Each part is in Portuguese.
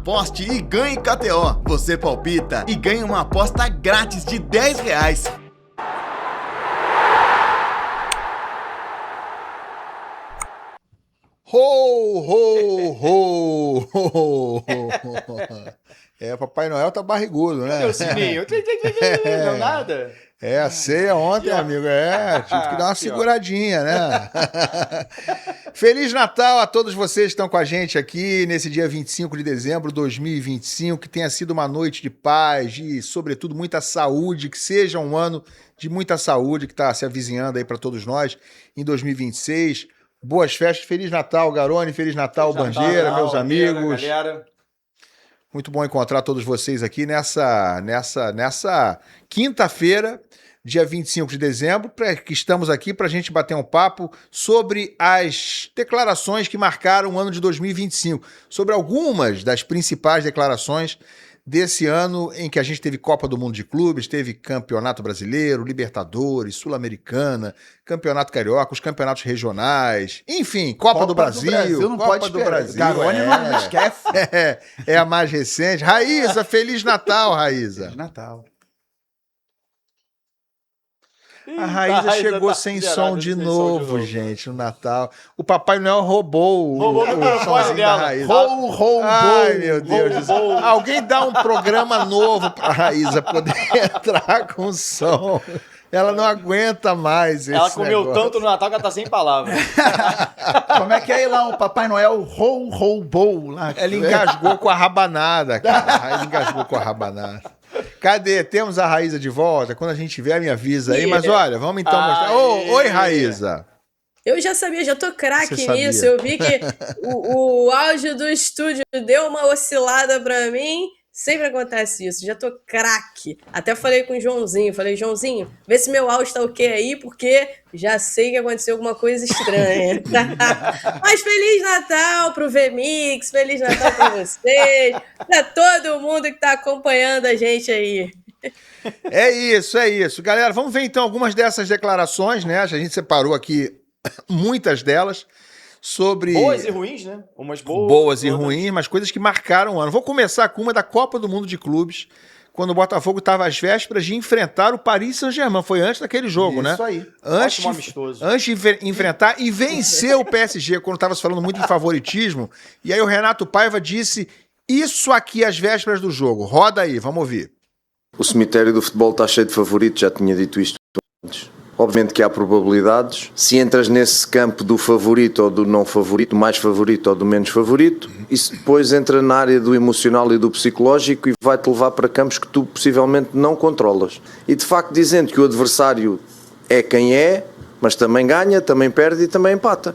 aposte e ganhe KTO. Você palpita e ganha uma aposta grátis de R$10. Ho, ho, ho, ho. Papai Noel tá barrigudo, né? Meu sininho. Não, nada. A ceia ontem, amigo. Tive que dar uma seguradinha, né? Feliz Natal a todos vocês que estão com a gente aqui nesse dia 25 de dezembro de 2025. Que tenha sido uma noite de paz e, sobretudo, muita saúde. Que seja um ano de muita saúde que está se avizinhando aí para todos nós em 2026. Boas festas. Feliz Natal, Garone. Feliz Natal, Bandeira, meus amigos. Galera. Muito bom encontrar todos vocês aqui nessa quinta-feira, dia 25 de dezembro, que estamos aqui para a gente bater um papo sobre as declarações que marcaram o ano de 2025, sobre algumas das principais declarações desse ano em que a gente teve Copa do Mundo de Clubes, teve Campeonato Brasileiro, Libertadores, Sul-Americana, Campeonato Carioca, os campeonatos regionais, enfim, Copa do Brasil, não Copa pode do esperar. Brasil. Garone não esquece. É a mais recente. Raíza, Feliz Natal, Raíza. Feliz Natal. A Raíza chegou sem som de novo, gente, no Natal. O Papai Noel roubou o somzinho da Raíza. Ai, meu Deus. Alguém dá um programa novo pra Raíza poder entrar com som. Ela não aguenta mais Ela esse comeu negócio. tanto no Natal que ela tá sem palavras. Como é que é aí lá o Papai Noel roubou lá? Ela engasgou com a rabanada, cara. A Raíza engasgou com a rabanada. Cadê? Temos a Raíza de volta? Quando a gente tiver, me avisa aí. Mas olha, vamos então mostrar. Oi, Raíza. Eu já sabia, já tô craque Você sabia? nisso. Eu vi que o áudio do estúdio deu uma oscilada pra mim. Sempre acontece isso, já tô craque. Até falei com o Joãozinho, Joãozinho, vê se meu áudio tá ok aí, porque já sei que aconteceu alguma coisa estranha. Mas Feliz Natal pro VMix, Feliz Natal pra vocês, pra todo mundo que tá acompanhando a gente aí. É isso. Galera, vamos ver então algumas dessas declarações, né? A gente separou aqui muitas delas. Sobre boas e ruins, né? Umas boas e ruins, mas coisas que marcaram o ano. Vou começar com uma da Copa do Mundo de Clubes, quando o Botafogo estava às vésperas de enfrentar o Paris Saint-Germain. Foi antes daquele jogo, né? Isso aí. Antes de enfrentar e vencer o PSG, quando estava se falando muito de favoritismo. E aí o Renato Paiva disse isso aqui às vésperas do jogo. Roda aí, vamos ouvir. O cemitério do futebol está cheio de favoritos, já tinha dito isto antes. Obviamente que há probabilidades. Se entras nesse campo do favorito ou do não favorito, do mais favorito ou do menos favorito, isso depois entra na área do emocional e do psicológico e vai-te levar para campos que tu possivelmente não controlas. E de facto dizendo que o adversário é quem é, mas também ganha, também perde e também empata.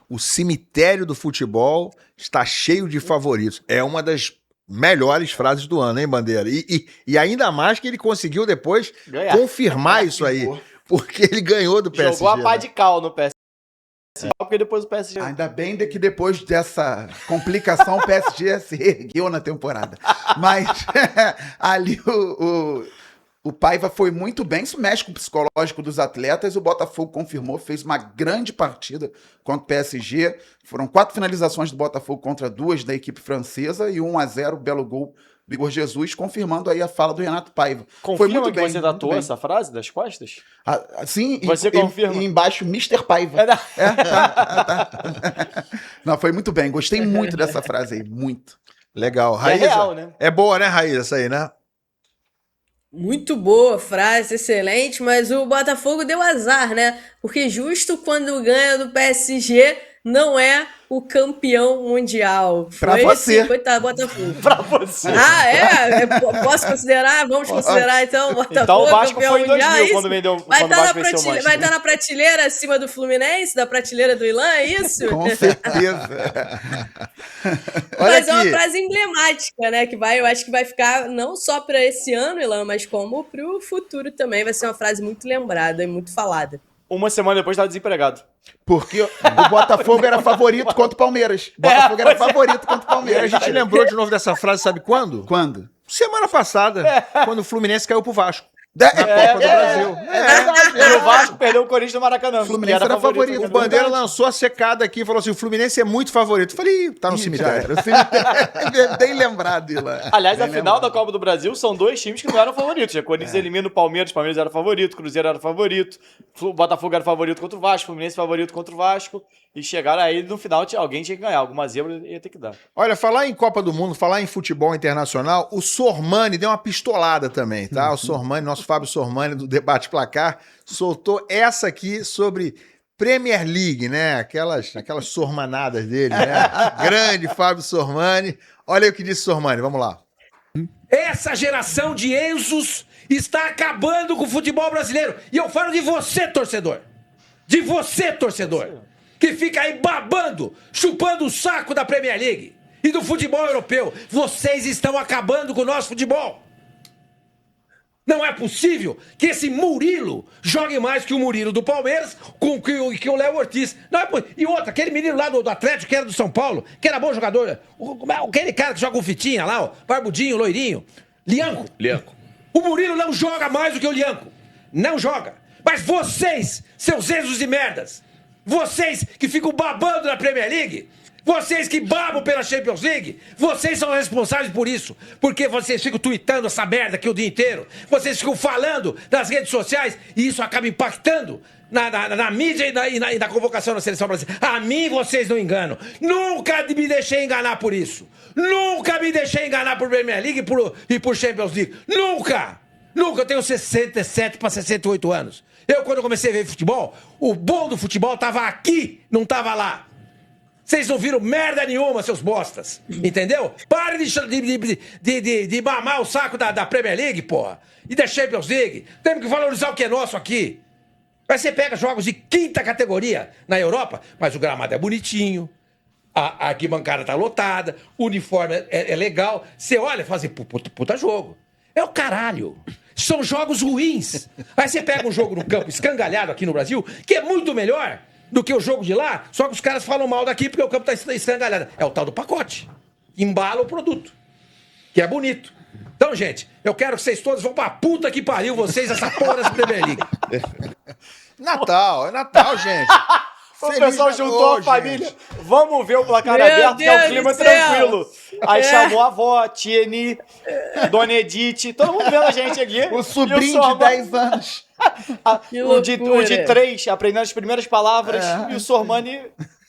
O cemitério do futebol está cheio de favoritos. É uma das melhores frases do ano, hein, Bandeira? E ainda mais que ele conseguiu depois confirmar isso aí. Porque ele ganhou do PSG. Jogou a pá de cal no PSG. Porque depois o PSG... Ainda bem que depois dessa complicação o PSG se ergueu na temporada. Mas ali o Paiva foi muito bem, isso mexe com o psicológico dos atletas, o Botafogo confirmou, fez uma grande partida contra o PSG, foram 4 finalizações do Botafogo contra 2 da equipe francesa e 1-0, belo gol do Igor Jesus, confirmando aí a fala do Renato Paiva. Confirma foi muito que bem, você muito tatuou bem. essa frase das costas? Sim, você confirma? E embaixo Mr. Paiva. Tá. Não, foi muito bem, gostei muito dessa frase aí, muito. Legal. Raíza, é real, né? É boa, né, Raíza, essa aí, né? Muito boa frase, excelente, mas o Botafogo deu azar, né? Porque justo quando ganha do PSG, não é o campeão mundial. Pra você. Coitado, Botafogo. Pra você. Posso considerar? Vamos considerar, então, Botafogo Então o Vasco campeão foi em 2000 mundial, quando vendeu vai quando o Vasco venceu o Manchester. Vai estar na prateleira acima do Fluminense, da prateleira do Ilan, é isso? Com certeza. Olha Mas é uma aqui. frase emblemática, né? Que eu acho que vai ficar não só para esse ano, Ilan, mas como para o futuro também. Vai ser uma frase muito lembrada e muito falada. Uma semana depois estava desempregado. Porque o Botafogo era favorito contra o Palmeiras. O Botafogo era favorito contra o E a Palmeiras. gente lembrou de novo dessa frase, sabe quando? Quando? Semana passada, quando o Fluminense caiu pro Vasco. Copa do Brasil. E no Vasco perdeu o Corinthians no Maracanã. O Fluminense que era favorito. O Bandeira lançou a secada aqui e falou assim: o Fluminense é muito favorito. Eu falei, tá no cemitério. O cemitério. Bem lembrado, Ilan. Aliás, a Bem final da lembrado. Copa do Brasil são dois times que não eram favoritos. O Corinthians elimina o Palmeiras era favorito, Cruzeiro era favorito, o Botafogo era favorito contra o Vasco, o Fluminense favorito contra o Vasco. E chegaram aí, no final, alguém tinha que ganhar. Alguma zebra ia ter que dar. Olha, falar em Copa do Mundo, falar em futebol internacional, o Sormani deu uma pistolada também, tá? O Sormani, nosso Fábio Sormani do Debate Placar, soltou essa aqui sobre Premier League, né? Aquelas sormanadas dele, né? Grande Fábio Sormani. Olha aí o que disse Sormani, vamos lá. Essa geração de Enzos está acabando com o futebol brasileiro. E eu falo de você, torcedor. De você, torcedor. Que fica aí babando, chupando o saco da Premier League e do futebol europeu. Vocês estão acabando com o nosso futebol. Não é possível que esse Murilo jogue mais que o Murilo do Palmeiras que o Léo Ortiz. Não é possível. E outra, aquele menino lá do Atlético, que era do São Paulo, que era bom jogador. Aquele cara que joga com fitinha lá, ó, barbudinho, loirinho. Lianco. O Murilo não joga mais do que o Lianco. Não joga. Mas vocês, seus Enzos e merdas, vocês que ficam babando na Premier League, vocês que babam pela Champions League, vocês são responsáveis por isso. Porque vocês ficam tweetando essa merda aqui o dia inteiro. Vocês ficam falando nas redes sociais e isso acaba impactando na mídia e na convocação da seleção brasileira. A mim vocês não enganam. Nunca me deixei enganar por isso. Nunca me deixei enganar por Premier League e por Champions League. Nunca! Nunca, eu tenho 67 para 68 anos. Quando eu comecei a ver futebol, o bom do futebol tava aqui, não tava lá. Vocês não viram merda nenhuma, seus bostas. Entendeu? Parem de mamar o saco da Premier League, porra. E da Champions League. Temos que valorizar o que é nosso aqui. Aí você pega jogos de quinta categoria na Europa, mas o gramado é bonitinho, a arquibancada tá lotada, o uniforme é legal. Você olha e fala assim, puta jogo. É o caralho. São jogos ruins. Aí você pega um jogo no campo escangalhado aqui no Brasil, que é muito melhor do que o jogo de lá, só que os caras falam mal daqui porque o campo tá escangalhado. É o tal do pacote. Embala o produto. Que é bonito. Então, gente, eu quero que vocês todos vão pra puta que pariu, vocês, essa porra dessa Premier League. Natal, é Natal, gente. O Feliz pessoal Natal, juntou a gente. família. Vamos ver o placar Meu aberto, que é um Deus clima do céu. tranquilo. Aí chamou a avó, Tieni, Dona Edith, todo mundo vendo a gente aqui. O sobrinho de 10 anos. Que O de loucura. 3, aprendendo as primeiras palavras. E o Sormani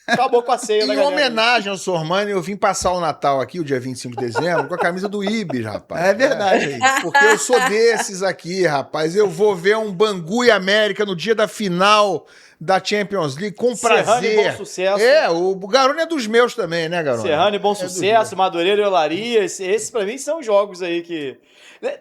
acabou com a ceia da Em galera. homenagem ao Sormani, eu vim passar o Natal aqui, o dia 25 de dezembro, com a camisa do Ibis, rapaz. É verdade. Porque eu sou desses aqui, rapaz. Eu vou ver um Bangu e América no dia da final da Champions League com Serrano prazer. e Bom Sucesso. O Garone é dos meus também, né, Garone? Serrano e Bom Sucesso, Madureira e Olaria. Esses, pra mim, são jogos aí que...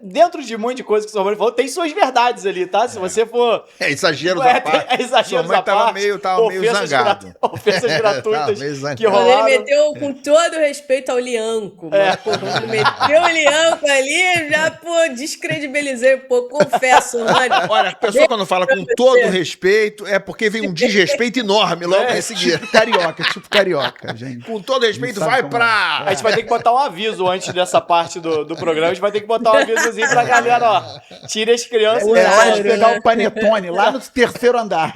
Dentro de um monte de coisa que o Sormani falou, tem suas verdades ali, tá? Se você for... Exageros à parte. Exageros Sormani à parte. tava meio zangado. Ofensas gratuitas meio zangado. que Quando ele rolaram. meteu, com todo respeito ao Lianco, mano, porra, quando ele meteu o Lianco ali, já, pô, descredibilizei, pô, confesso, mano. Olha, a pessoa quando fala com todo respeito, é porque vem um desrespeito enorme logo em seguida. Tipo carioca, gente. Com todo respeito, Não sabe vai como pra... A gente vai ter que botar um aviso antes dessa parte do programa. A gente vai ter que botar um avisozinho pra galera, ó. Tira as crianças. É hora de Claro, pegar né? o panetone lá no terceiro andar.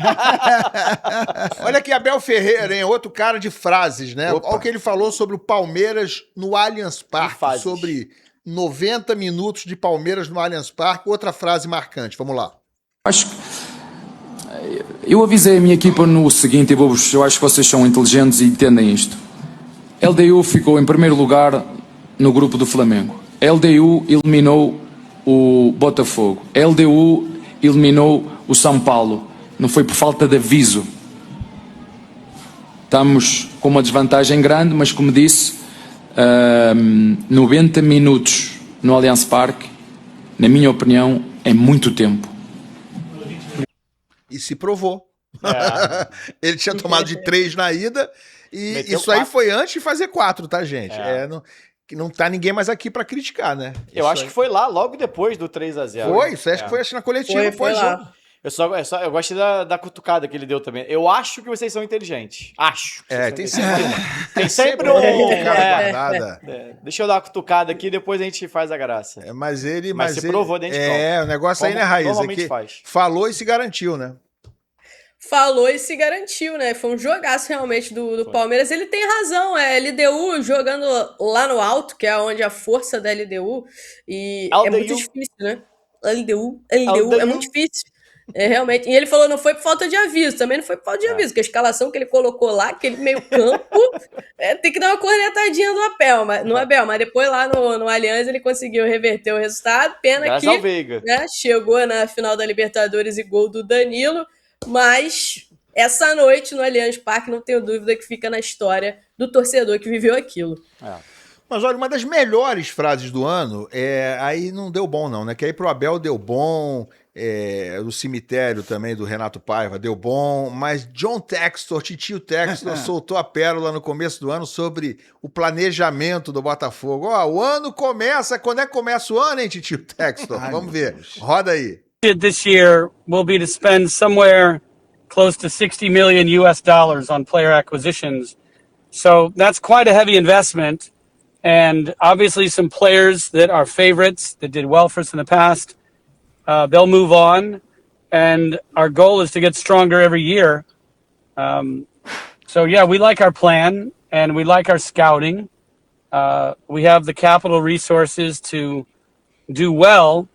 Olha aqui, Abel Ferreira, hein? Outro cara de frases, né? Opa. Olha o que ele falou sobre o Palmeiras no Allianz Parque. fases. Sobre 90 minutos de Palmeiras no Allianz Parque. Outra frase marcante, vamos lá. Acho que eu avisei a minha equipa no seguinte, eu acho que vocês são inteligentes e entendem isto. LDU ficou em primeiro lugar no grupo do Flamengo. LDU eliminou o Botafogo. LDU eliminou o São Paulo. Não foi por falta de aviso. Estamos com uma desvantagem grande, mas como disse, 90 minutos no Allianz Parque, na minha opinião, é muito tempo. E se provou. É. Ele tinha tomado de 3 na ida e Meteu isso aí 4. foi antes de fazer 4, tá, gente? É. Não tá ninguém mais aqui pra criticar, né? Eu acho que foi lá logo depois do 3-0. Foi, você acha que foi assim na coletiva Foi lá. pós-jogo. Eu gosto da cutucada que ele deu também. Eu acho que vocês são inteligentes. Acho. que vocês são inteligentes. Tem sempre um... guardada. Deixa eu dar uma cutucada aqui, depois a gente faz a graça. Mas ele... Mas você ele, provou dentro de campo. o negócio aí, Como né, Raiz? normalmente É que faz. falou e se garantiu, né? Falou e se garantiu, né? Foi um jogaço realmente do Palmeiras. Ele tem razão, LDU jogando lá no alto, que é onde a força da LDU. E é LDU. muito difícil, né? LDU é muito difícil. Realmente. E ele falou, não foi por falta de aviso, também não foi por falta de aviso, porque a escalação que ele colocou lá, aquele meio campo, tem que dar uma cornetadinha no Abel, mas depois lá no Allianz ele conseguiu reverter o resultado. Pena Graças que ao Veiga. né, chegou na final da Libertadores e gol do Danilo, mas essa noite no Allianz Parque não tenho dúvida que fica na história do torcedor que viveu aquilo. Mas olha, uma das melhores frases do ano, aí não deu bom não, né? Que aí pro Abel deu bom, o cemitério também do Renato Paiva deu bom, mas John Textor, Titio Textor, soltou a pérola no começo do ano sobre o planejamento do Botafogo. Ó, o ano começa, quando é que começa o ano, hein, Titio Textor? Vamos ver, roda aí. This year will be to spend somewhere close to $60 million on player acquisitions. So that's quite a heavy investment. And obviously some players that are favorites that did well for us in the past, they'll move on. And our goal is to get stronger every year. So yeah, we like our plan and we like our scouting. We have the capital resources to do well.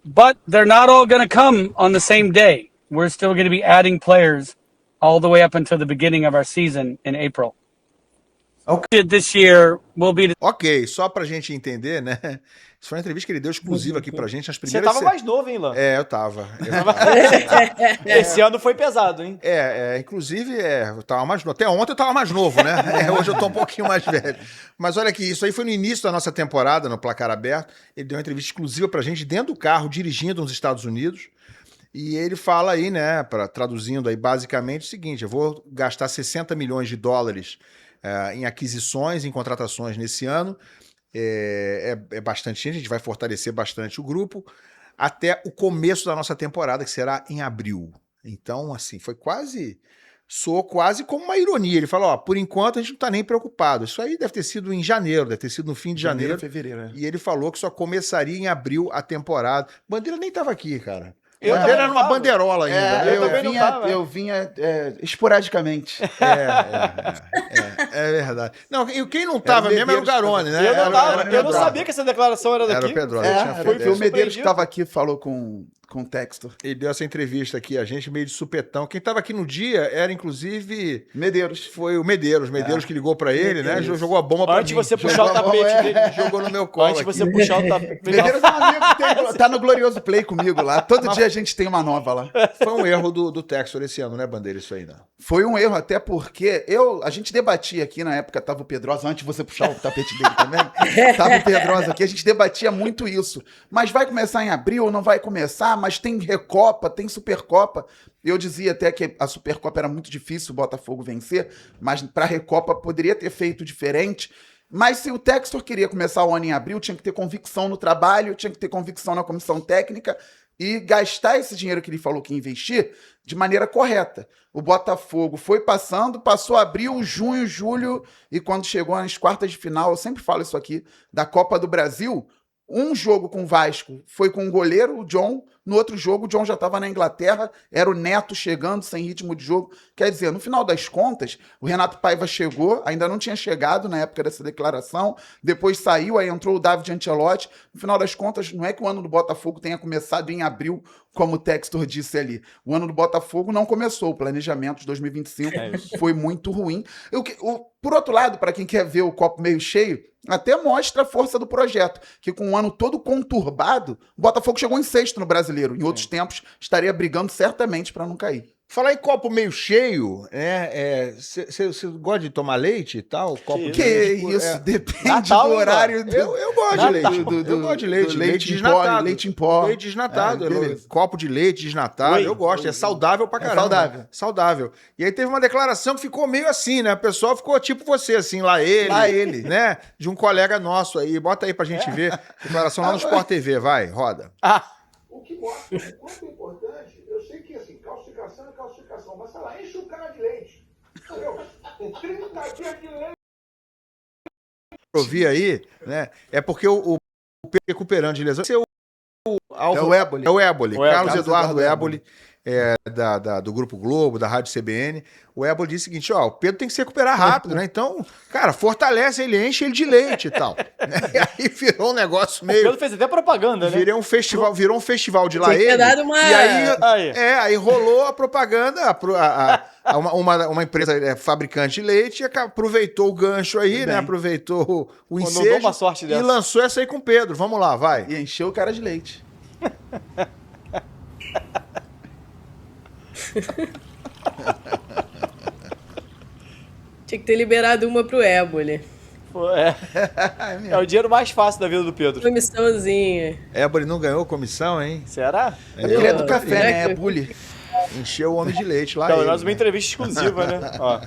But they're not all going to come on the same day. We're still going to be adding players all the way up until the beginning of our season in April. Okay. This year will be... Ok, só pra gente entender, né? Isso foi uma entrevista que ele deu exclusiva aqui pra gente nas Você primeiras... tava mais novo, hein, Lan? Eu tava. Esse ano foi pesado, hein? Inclusive, eu tava mais novo. Até ontem eu tava mais novo, né? Hoje eu tô um pouquinho mais velho. Mas olha aqui, isso aí foi no início da nossa temporada, no Placar Aberto. Ele deu uma entrevista exclusiva pra gente dentro do carro, dirigindo nos Estados Unidos. E ele fala aí, né, traduzindo aí basicamente o seguinte: eu vou gastar $60 milhões em aquisições, em contratações nesse ano. É bastante gente, a gente vai fortalecer bastante o grupo até o começo da nossa temporada, que será em abril. Então, assim, soou quase como uma ironia. Ele falou, por enquanto a gente não está nem preocupado. Isso aí deve ter sido em janeiro, deve ter sido no fim de janeiro. Fevereiro. E ele falou que só começaria em abril a temporada. Bandeira nem estava aqui, cara. Eu Bandeira era numa bandeirola ainda. Eu vinha esporadicamente. É verdade. Não, e quem não tava mesmo era o Garone, né? Eu não sabia que essa declaração era daqui. Era o Pedro. Foi o Medeiros que estava aqui, falou com o Textor. Ele deu essa entrevista aqui, a gente meio de supetão. Quem estava aqui no dia era, inclusive... Medeiros. Foi o Medeiros que ligou pra ele, né? Jogou a bomba pra mim. Antes de você puxar o tapete dele. Jogou no meu colo. Antes de você puxar o tapete. Medeiros é um amigo, tá no Glorioso Play comigo lá. Todo dia a gente tem uma nova lá. Foi um erro do Textor esse ano, né, Bandeira? Isso aí, não. Foi um erro, até porque a gente debatia aqui, na época tava o Pedrosa, antes de você puxar o tapete dele também, tava o Pedrosa aqui, a gente debatia muito isso. Mas vai começar em abril ou não vai começar? Mas tem Recopa, tem Supercopa. Eu dizia até que a Supercopa era muito difícil o Botafogo vencer, mas pra Recopa poderia ter feito diferente. Mas se o Textor queria começar o ano em abril, tinha que ter convicção no trabalho, tinha que ter convicção na comissão técnica e gastar esse dinheiro que ele falou que ia investir de maneira correta. O Botafogo foi passou abril, junho, julho, e quando chegou nas quartas de final, eu sempre falo isso aqui, da Copa do Brasil, um jogo com o Vasco foi com o goleiro, o John. No outro jogo, o John já estava na Inglaterra, era o Neto chegando sem ritmo de jogo. Quer dizer, no final das contas, o Renato Paiva chegou, ainda não tinha chegado na época dessa declaração, depois saiu, aí entrou o David Ancelotti. No final das contas, não é que o ano do Botafogo tenha começado em abril, como o Textor disse ali. O ano do Botafogo não começou, o planejamento de 2025 foi muito ruim. Por outro lado, para quem quer ver o copo meio cheio, até mostra a força do projeto, que com um ano todo conturbado, o Botafogo chegou em sexto no Brasileiro. Em outros tempos, estaria brigando certamente para não cair. Falar em copo meio cheio, você gosta de tomar leite e tal? Copo que isso? Depende Natal, do horário. Eu gosto de leite. Eu gosto de leite. Leite desnatado. Leite em pó. Leite desnatado. Copo de leite desnatado. Eu gosto. É saudável pra caramba. Saudável. E aí teve uma declaração que ficou meio assim, né? O pessoal ficou tipo você, assim, lá ele. Né? De um colega nosso aí. Bota aí pra gente ver. Declaração lá no Sport TV. Vai, roda. O que mostra o quanto é importante. Eu sei que, assim, calcificação é calcificação, mas, sei lá, enche o cara de leite. Entendeu? 30 dias de leite. Eu vi aí, né? É porque o Pedro recuperando de lesão. É o Éboli. É o Éboli. O Éboli. Carlos Eduardo Éboli, do Grupo Globo, da Rádio CBN. O Éboli disse o seguinte, ó, o Pedro tem que se recuperar rápido, né? Então, cara, fortalece ele, enche ele de leite e tal. E aí virou um negócio O meio... Pedro fez até propaganda, né? Virou um festival de lá Tinha que ter ele. dado uma- E Aí. aí rolou a propaganda, uma empresa fabricante de leite aproveitou o gancho aí, né? Aproveitou o Não deu ensejo uma sorte e dessa. lançou essa aí com o Pedro. Vamos lá, vai. E encheu o cara de leite. Tinha que ter liberado uma pro Éboli. Pô, é o dinheiro mais fácil da vida do Pedro. Comissãozinha. Éboli não ganhou comissão, hein? Será? Ele é do Pô, café, será né? É que- bully. Encheu o homem de leite lá. Então, ele, nós uma né? entrevista exclusiva, né? Ó.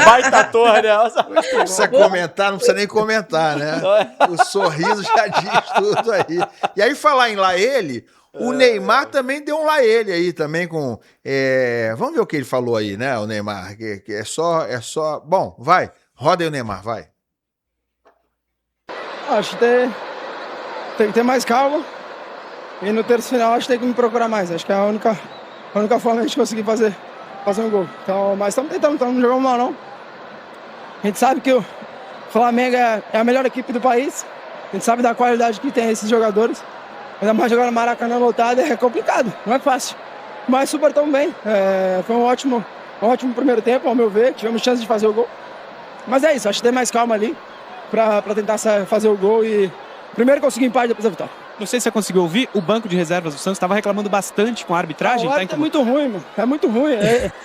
Baita torre, né? Não precisa comentar, não precisa nem comentar, né? O sorriso já diz tudo aí. E aí, falar em lá ele, o Neymar também deu um lá ele aí também com... Vamos ver o que ele falou aí, né, o Neymar, que é só... Bom, vai, roda aí o Neymar, vai. Acho que tem que ter mais calma. E no terço final acho que tem que me procurar mais. Acho que é a única forma de a gente conseguir fazer um gol. Então, mas estamos tentando, não jogamos mal não. A gente sabe que o Flamengo é a melhor equipe do país. A gente sabe da qualidade que tem esses jogadores. Ainda mais jogar no Maracanã lotado é complicado, não é fácil. Mas super tão bem. Foi um ótimo primeiro tempo, ao meu ver. Tivemos chance de fazer o gol. Mas é isso, acho que tem mais calma ali para tentar fazer o gol e primeiro conseguir empate, depois a vitória. Não sei se você conseguiu ouvir, o banco de reservas do Santos estava reclamando bastante com a arbitragem. O árbitro é muito ruim, mano. É muito ruim.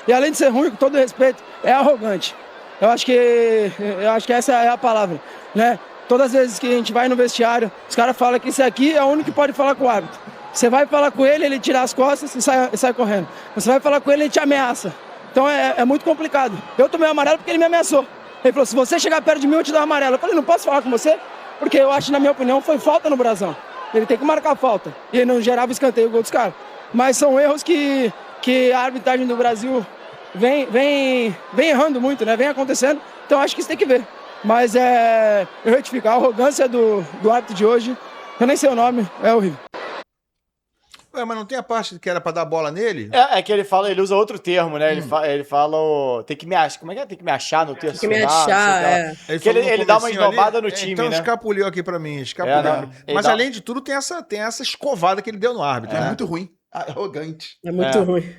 E além de ser ruim, com todo respeito, é arrogante. Eu acho que essa é a palavra, né? Todas as vezes que a gente vai no vestiário, os caras falam que esse aqui é o único que pode falar com o árbitro. Você vai falar com ele, ele tira as costas e sai correndo. Você vai falar com ele, ele te ameaça. Então é muito complicado. Eu tomei o amarelo porque ele me ameaçou. Ele falou, se você chegar perto de mim, eu te dou um amarelo. Eu falei, não posso falar com você, porque eu acho, na minha opinião, foi falta no Brasão. Ele tem que marcar a falta. E ele não gerava escanteio o gol dos caras. Mas são erros que a arbitragem do Brasil vem errando muito, né? Vem acontecendo. Então acho que isso tem que ver. Mas eu retifico, a arrogância do árbitro de hoje, eu nem sei o nome, é horrível. Ué, mas não tem a parte que era pra dar bola nele? É que ele usa outro termo, né? Ele fala tem que me achar. Como é que é? Tem que me achar no terço Tem que me final, achar, não sei o que lá. Ele Que ele falou no dá uma comecinho esnobada ali. no time, então né? escapuliu aqui pra mim, escapuliu. não. Ele Mas dá- além de tudo, tem essa escovada que ele deu no árbitro, É né? muito ruim. Arrogante. É muito ruim.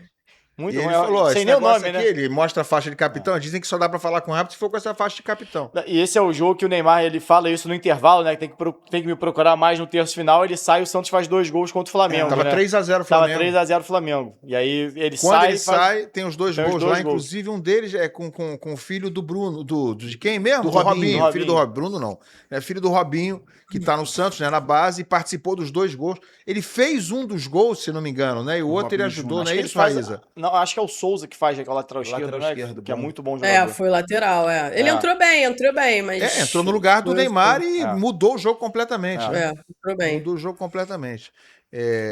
Muito E ele ruim. falou, Sem esse nem o negócio nome, aqui, né? ele mostra a faixa de capitão, dizem que só dá pra falar com o árbitro se for com essa faixa de capitão. E esse é o jogo que o Neymar, ele fala isso no intervalo, né? Que tem que me procurar mais no terço final. Ele sai e o Santos faz 2 gols contra o Flamengo. Tava né? 3x0 o Tava Flamengo. 3x0 Flamengo. E aí ele Quando sai. ele sai, tem os dois tem os gols dois lá, gols. inclusive um deles é com o filho do Bruno, de quem mesmo? Do Robinho. Filho do Robinho, Bruno não. É filho do Robinho, que tá no Santos, né, na base, e participou dos 2 gols. Ele fez um dos gols, se não me engano, né, e o outro ele Robinho ajudou, Júnior. né, Acho que ele isso, faz. Raíza? Não, acho que é o Souza que faz aquela lateral esquerda, Lateral né? esquerdo, Que é bom. muito bom jogador. Foi lateral, Ele entrou bem, mas... Entrou no lugar do Neymar e É. mudou o jogo completamente. né? entrou bem. Mudou o jogo completamente.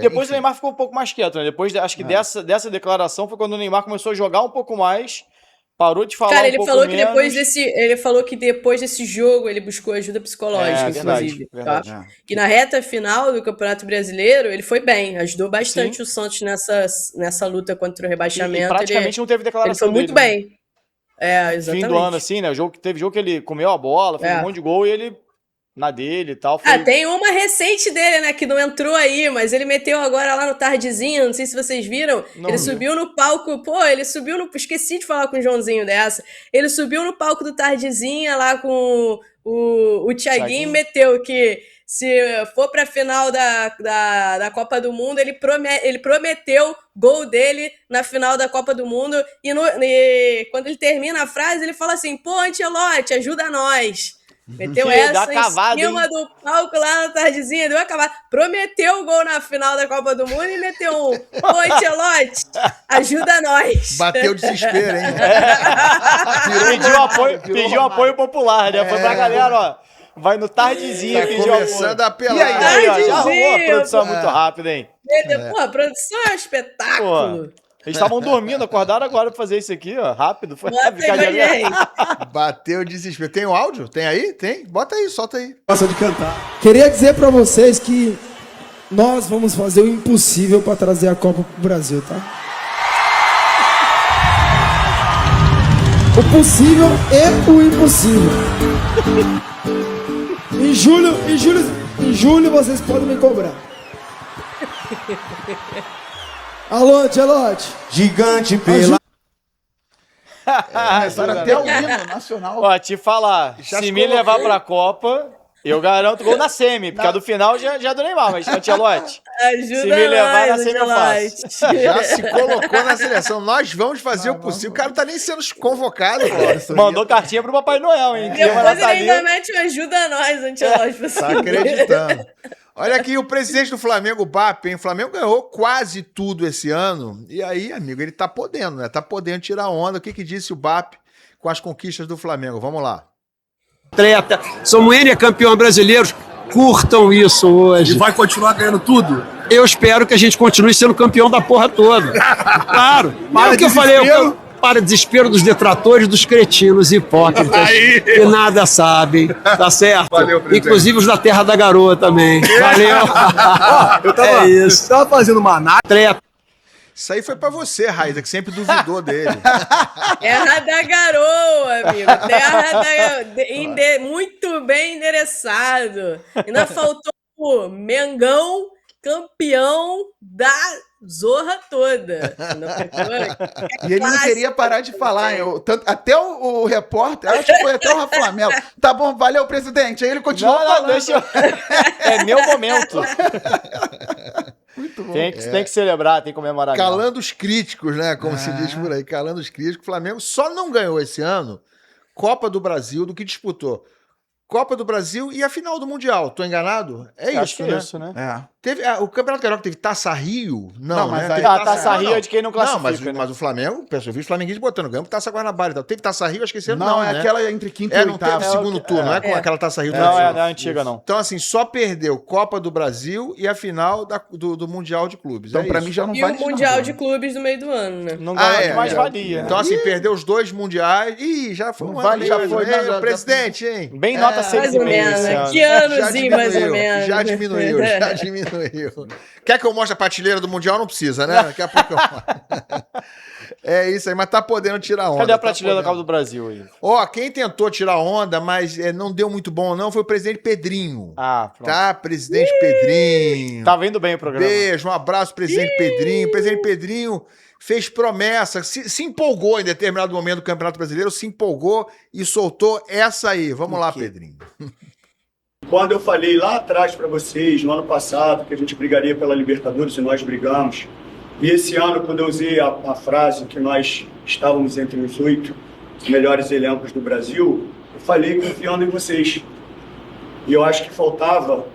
Depois Enfim. o Neymar ficou um pouco mais quieto, né? Depois, acho que dessa declaração foi quando o Neymar começou a jogar um pouco mais, parou de falar Cara, um ele pouco falou que menos. ele falou que depois desse jogo ele buscou ajuda psicológica, verdade, inclusive. verdade. Tá? Que na reta final do Campeonato Brasileiro ele foi bem, ajudou bastante o Santos nessa luta contra o rebaixamento. E praticamente não teve declaração ele foi muito dele, né? bem. Exatamente. Fim do ano, assim, né? Teve jogo que ele comeu a bola, fez um monte de gol e ele na dele e tal. Tem uma recente dele, né, que não entrou aí, mas ele meteu agora lá no Tardezinho, não sei se vocês viram. Não ele vi. subiu no palco, esqueci de falar com o Joãozinho dessa. Ele subiu no palco do Tardezinha lá com o Thiaguinho e meteu que se for pra final da Copa do Mundo, ele prometeu gol dele na final da Copa do Mundo e quando ele termina a frase, ele fala assim, pô, Ancelotti, ajuda nós. Meteu Deu essa acabada, em cima do palco lá na Tardezinha, deu acabado. Prometeu o gol na final da Copa do Mundo e meteu um. Ô, Ancelotti, ajuda nós. Bateu o desespero, hein? Pediu apoio popular, né? Foi pra galera, ó. Vai no tardezinha Tá pedir começando almoço. a pelar. E aí, ó, já arrumou a Tardezinha, produção pô. muito rápida, hein? Pô, a produção é um espetáculo. Eles estavam dormindo, acordaram agora pra fazer isso aqui, ó. Rápido. Foi Bota aí pra gente. Bateu o desespero. Tem o áudio? Tem aí? Tem? Bota aí, solta aí. Gosta de cantar. Queria dizer pra vocês que nós vamos fazer o impossível pra trazer a Copa pro Brasil, tá? O possível e o impossível. Em julho vocês podem me cobrar. Alote. Gigante pela... Começaram até o hino nacional. Ó, te falar, Já se me coloquei. levar pra Copa, eu garanto gol na semi, porque a do final já do Neymar, mas Ancelotti. Ajuda Se me levar na nós, semi, eu faço. Já se colocou na seleção. Nós vamos fazer o possível. O cara não tá nem sendo convocado, cara. Mandou cartinha pro Papai Noel, hein? Clima Depois ele ainda natalino. mete o ajuda nós, Ancelotti. pra Tá você ver. acreditando. Olha aqui, o presidente do Flamengo, o BAP, hein? O Flamengo ganhou quase tudo esse ano. E aí, amigo, ele tá podendo, né? Tá podendo tirar onda. O que disse o BAP com as conquistas do Flamengo? Vamos lá. Atleta, somos N campeões brasileiros, curtam isso hoje. E vai continuar ganhando tudo? Eu espero que a gente continue sendo campeão da porra toda. Claro. Para É o que eu falei, desespero. para desespero dos detratores, dos cretinos hipócritas Aí. que nada sabem, tá certo? Valeu, presidente. Inclusive os da Terra da Garoa também. Valeu. Eu tava fazendo uma análise. Atleta. Isso aí foi pra você, Raiza, que sempre duvidou dele. Terra da Garoa, amigo. Muito bem endereçado. Ainda faltou o Mengão, campeão da zorra toda. E ele não queria parar de falar. Até o repórter, acho que foi até o Rafa Melo. Tá bom, valeu, presidente. Aí ele continuou falando. Deixa eu... É meu momento. Muito bom. Tem que celebrar, tem que comemorar. Calando os críticos, né? Como se diz por aí. Calando os críticos. O Flamengo só não ganhou esse ano Copa do Brasil do que disputou. Copa do Brasil e a final do Mundial. Tô enganado? É Acho isso, que né? é isso, né? Teve, o Campeonato Carioca teve Taça Rio? Não, mas né? aí- Teve Taça Rio é de quem não classifica, Não, né? mas o Flamengo, eu vi os flamenguistas botando ganho Taça Guanabara e tal. Teve Taça Rio, acho que esse ano Não, não, é né? aquela entre quinta e Não teve oitava. segundo turno, não é com aquela Taça Rio Não, tradicional. não é antiga, não. Então, assim, só perdeu Copa do Brasil e a final do Mundial de Clubes. Então, é pra isso. mim, já não E vale o de Mundial nada. de Clubes no meio do ano, né? Não ganhou que mais é. valia. Então, assim, perdeu os 2 mundiais. Ih, já foi Não um vale, ano já mesmo. foi, Ei, né? Já- presidente, hein? Bem nota Mais ou 6,5 menos, esse né? ano. Que anozinho, mais ou menos. Já diminuiu, já diminuiu. Quer que eu mostre a prateleira do Mundial? Não precisa, né? Daqui a pouco eu mostro. É isso aí, mas tá podendo tirar onda. Cadê a tá prateleira da podendo. Copa do Brasil aí? Ó, quem tentou tirar onda, mas não deu muito bom não, foi o presidente Pedrinho. Ah, pronto. Tá, presidente Pedrinho. Tá vendo bem o programa. Beijo, um abraço, presidente Pedrinho. O presidente Pedrinho fez promessa, se empolgou em determinado momento do Campeonato Brasileiro, se empolgou e soltou essa aí. Vamos lá, Pedrinho. Quando eu falei lá atrás para vocês, no ano passado, que a gente brigaria pela Libertadores e nós brigamos, e esse ano, quando eu usei a frase que nós estávamos entre os 8 melhores elencos do Brasil, eu falei confiando em vocês. E eu acho que faltava,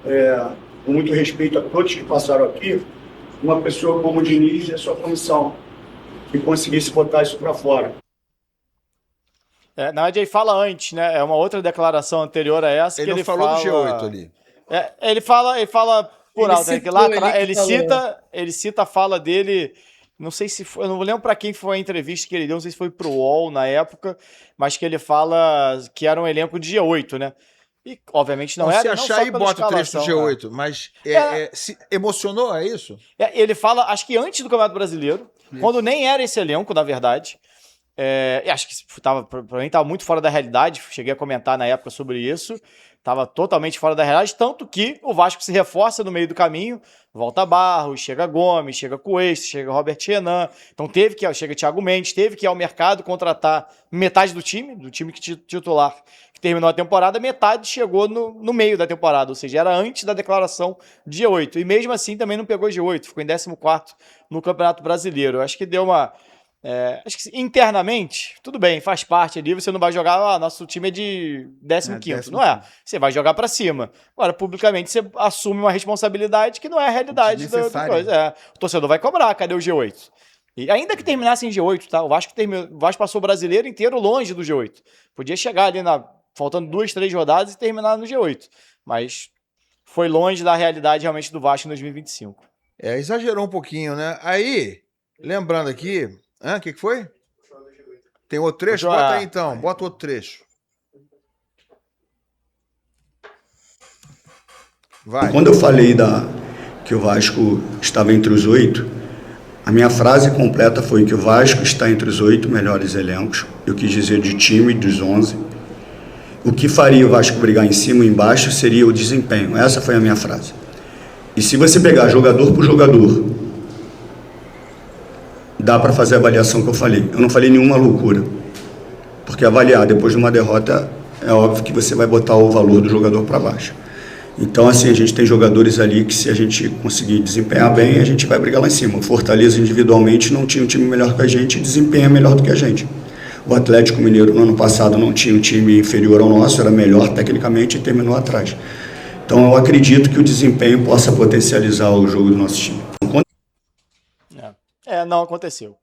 com muito respeito a todos que passaram aqui, uma pessoa como o Diniz e a sua comissão, que conseguisse botar isso para fora. Na verdade, ele fala antes, né? É uma outra declaração anterior a essa Ele que não ele falou fala... do G8 ali. Ele fala por Ele alto, né? Que citou, lá atrás, ele que falou. ele cita a fala dele, não sei se foi, eu não lembro para quem foi a entrevista que ele deu, não sei se foi pro UOL na época, mas que ele fala que era um elenco de G8, né? E, obviamente, não Se era, não achar só aí, pela bota o trecho do escalação, G8. Mas se emocionou, é isso? Ele fala, acho que antes do Campeonato Brasileiro, quando nem era esse elenco, na verdade. E acho que pra mim estava muito fora da realidade. Cheguei a comentar na época sobre isso. Estava totalmente fora da realidade, tanto que o Vasco se reforça no meio do caminho. Volta Barros, chega Gomes, chega Cuesta, chega Robert Renan. Então chega Thiago Mendes, teve que ir ao mercado contratar metade do time titular que terminou a temporada, metade chegou no meio da temporada, ou seja, era antes da declaração de G8. E mesmo assim também não pegou G8, ficou em 14º no Campeonato Brasileiro. Acho que deu uma... acho que internamente, tudo bem, faz parte ali, você não vai jogar, nosso time é de 15º, não é? Você vai jogar pra cima. Agora, publicamente, você assume uma responsabilidade que não é a realidade da coisa. O torcedor vai cobrar, cadê o G8? E ainda que terminasse em G8, tá? O Vasco passou o brasileiro inteiro longe do G8. Podia chegar ali faltando 2, 3 rodadas e terminar no G8. Mas foi longe da realidade realmente do Vasco em 2025. Exagerou um pouquinho, né? Aí, lembrando aqui... O que foi? Tem outro trecho? Bota aí então, bota outro trecho. Vai. Quando eu falei que o Vasco estava entre os 8, a minha frase completa foi que o Vasco está entre os 8 melhores elencos. Eu quis dizer de time dos 11. O que faria o Vasco brigar em cima e embaixo seria o desempenho. Essa foi a minha frase. E se você pegar jogador por jogador, dá para fazer a avaliação que eu falei. Eu não falei nenhuma loucura. Porque avaliar depois de uma derrota, é óbvio que você vai botar o valor do jogador para baixo. Então, assim, a gente tem jogadores ali que, se a gente conseguir desempenhar bem, a gente vai brigar lá em cima. O Fortaleza, individualmente, não tinha um time melhor que a gente e desempenha melhor do que a gente. O Atlético Mineiro, no ano passado, não tinha um time inferior ao nosso, era melhor tecnicamente e terminou atrás. Então, eu acredito que o desempenho possa potencializar o jogo do nosso time. Não aconteceu.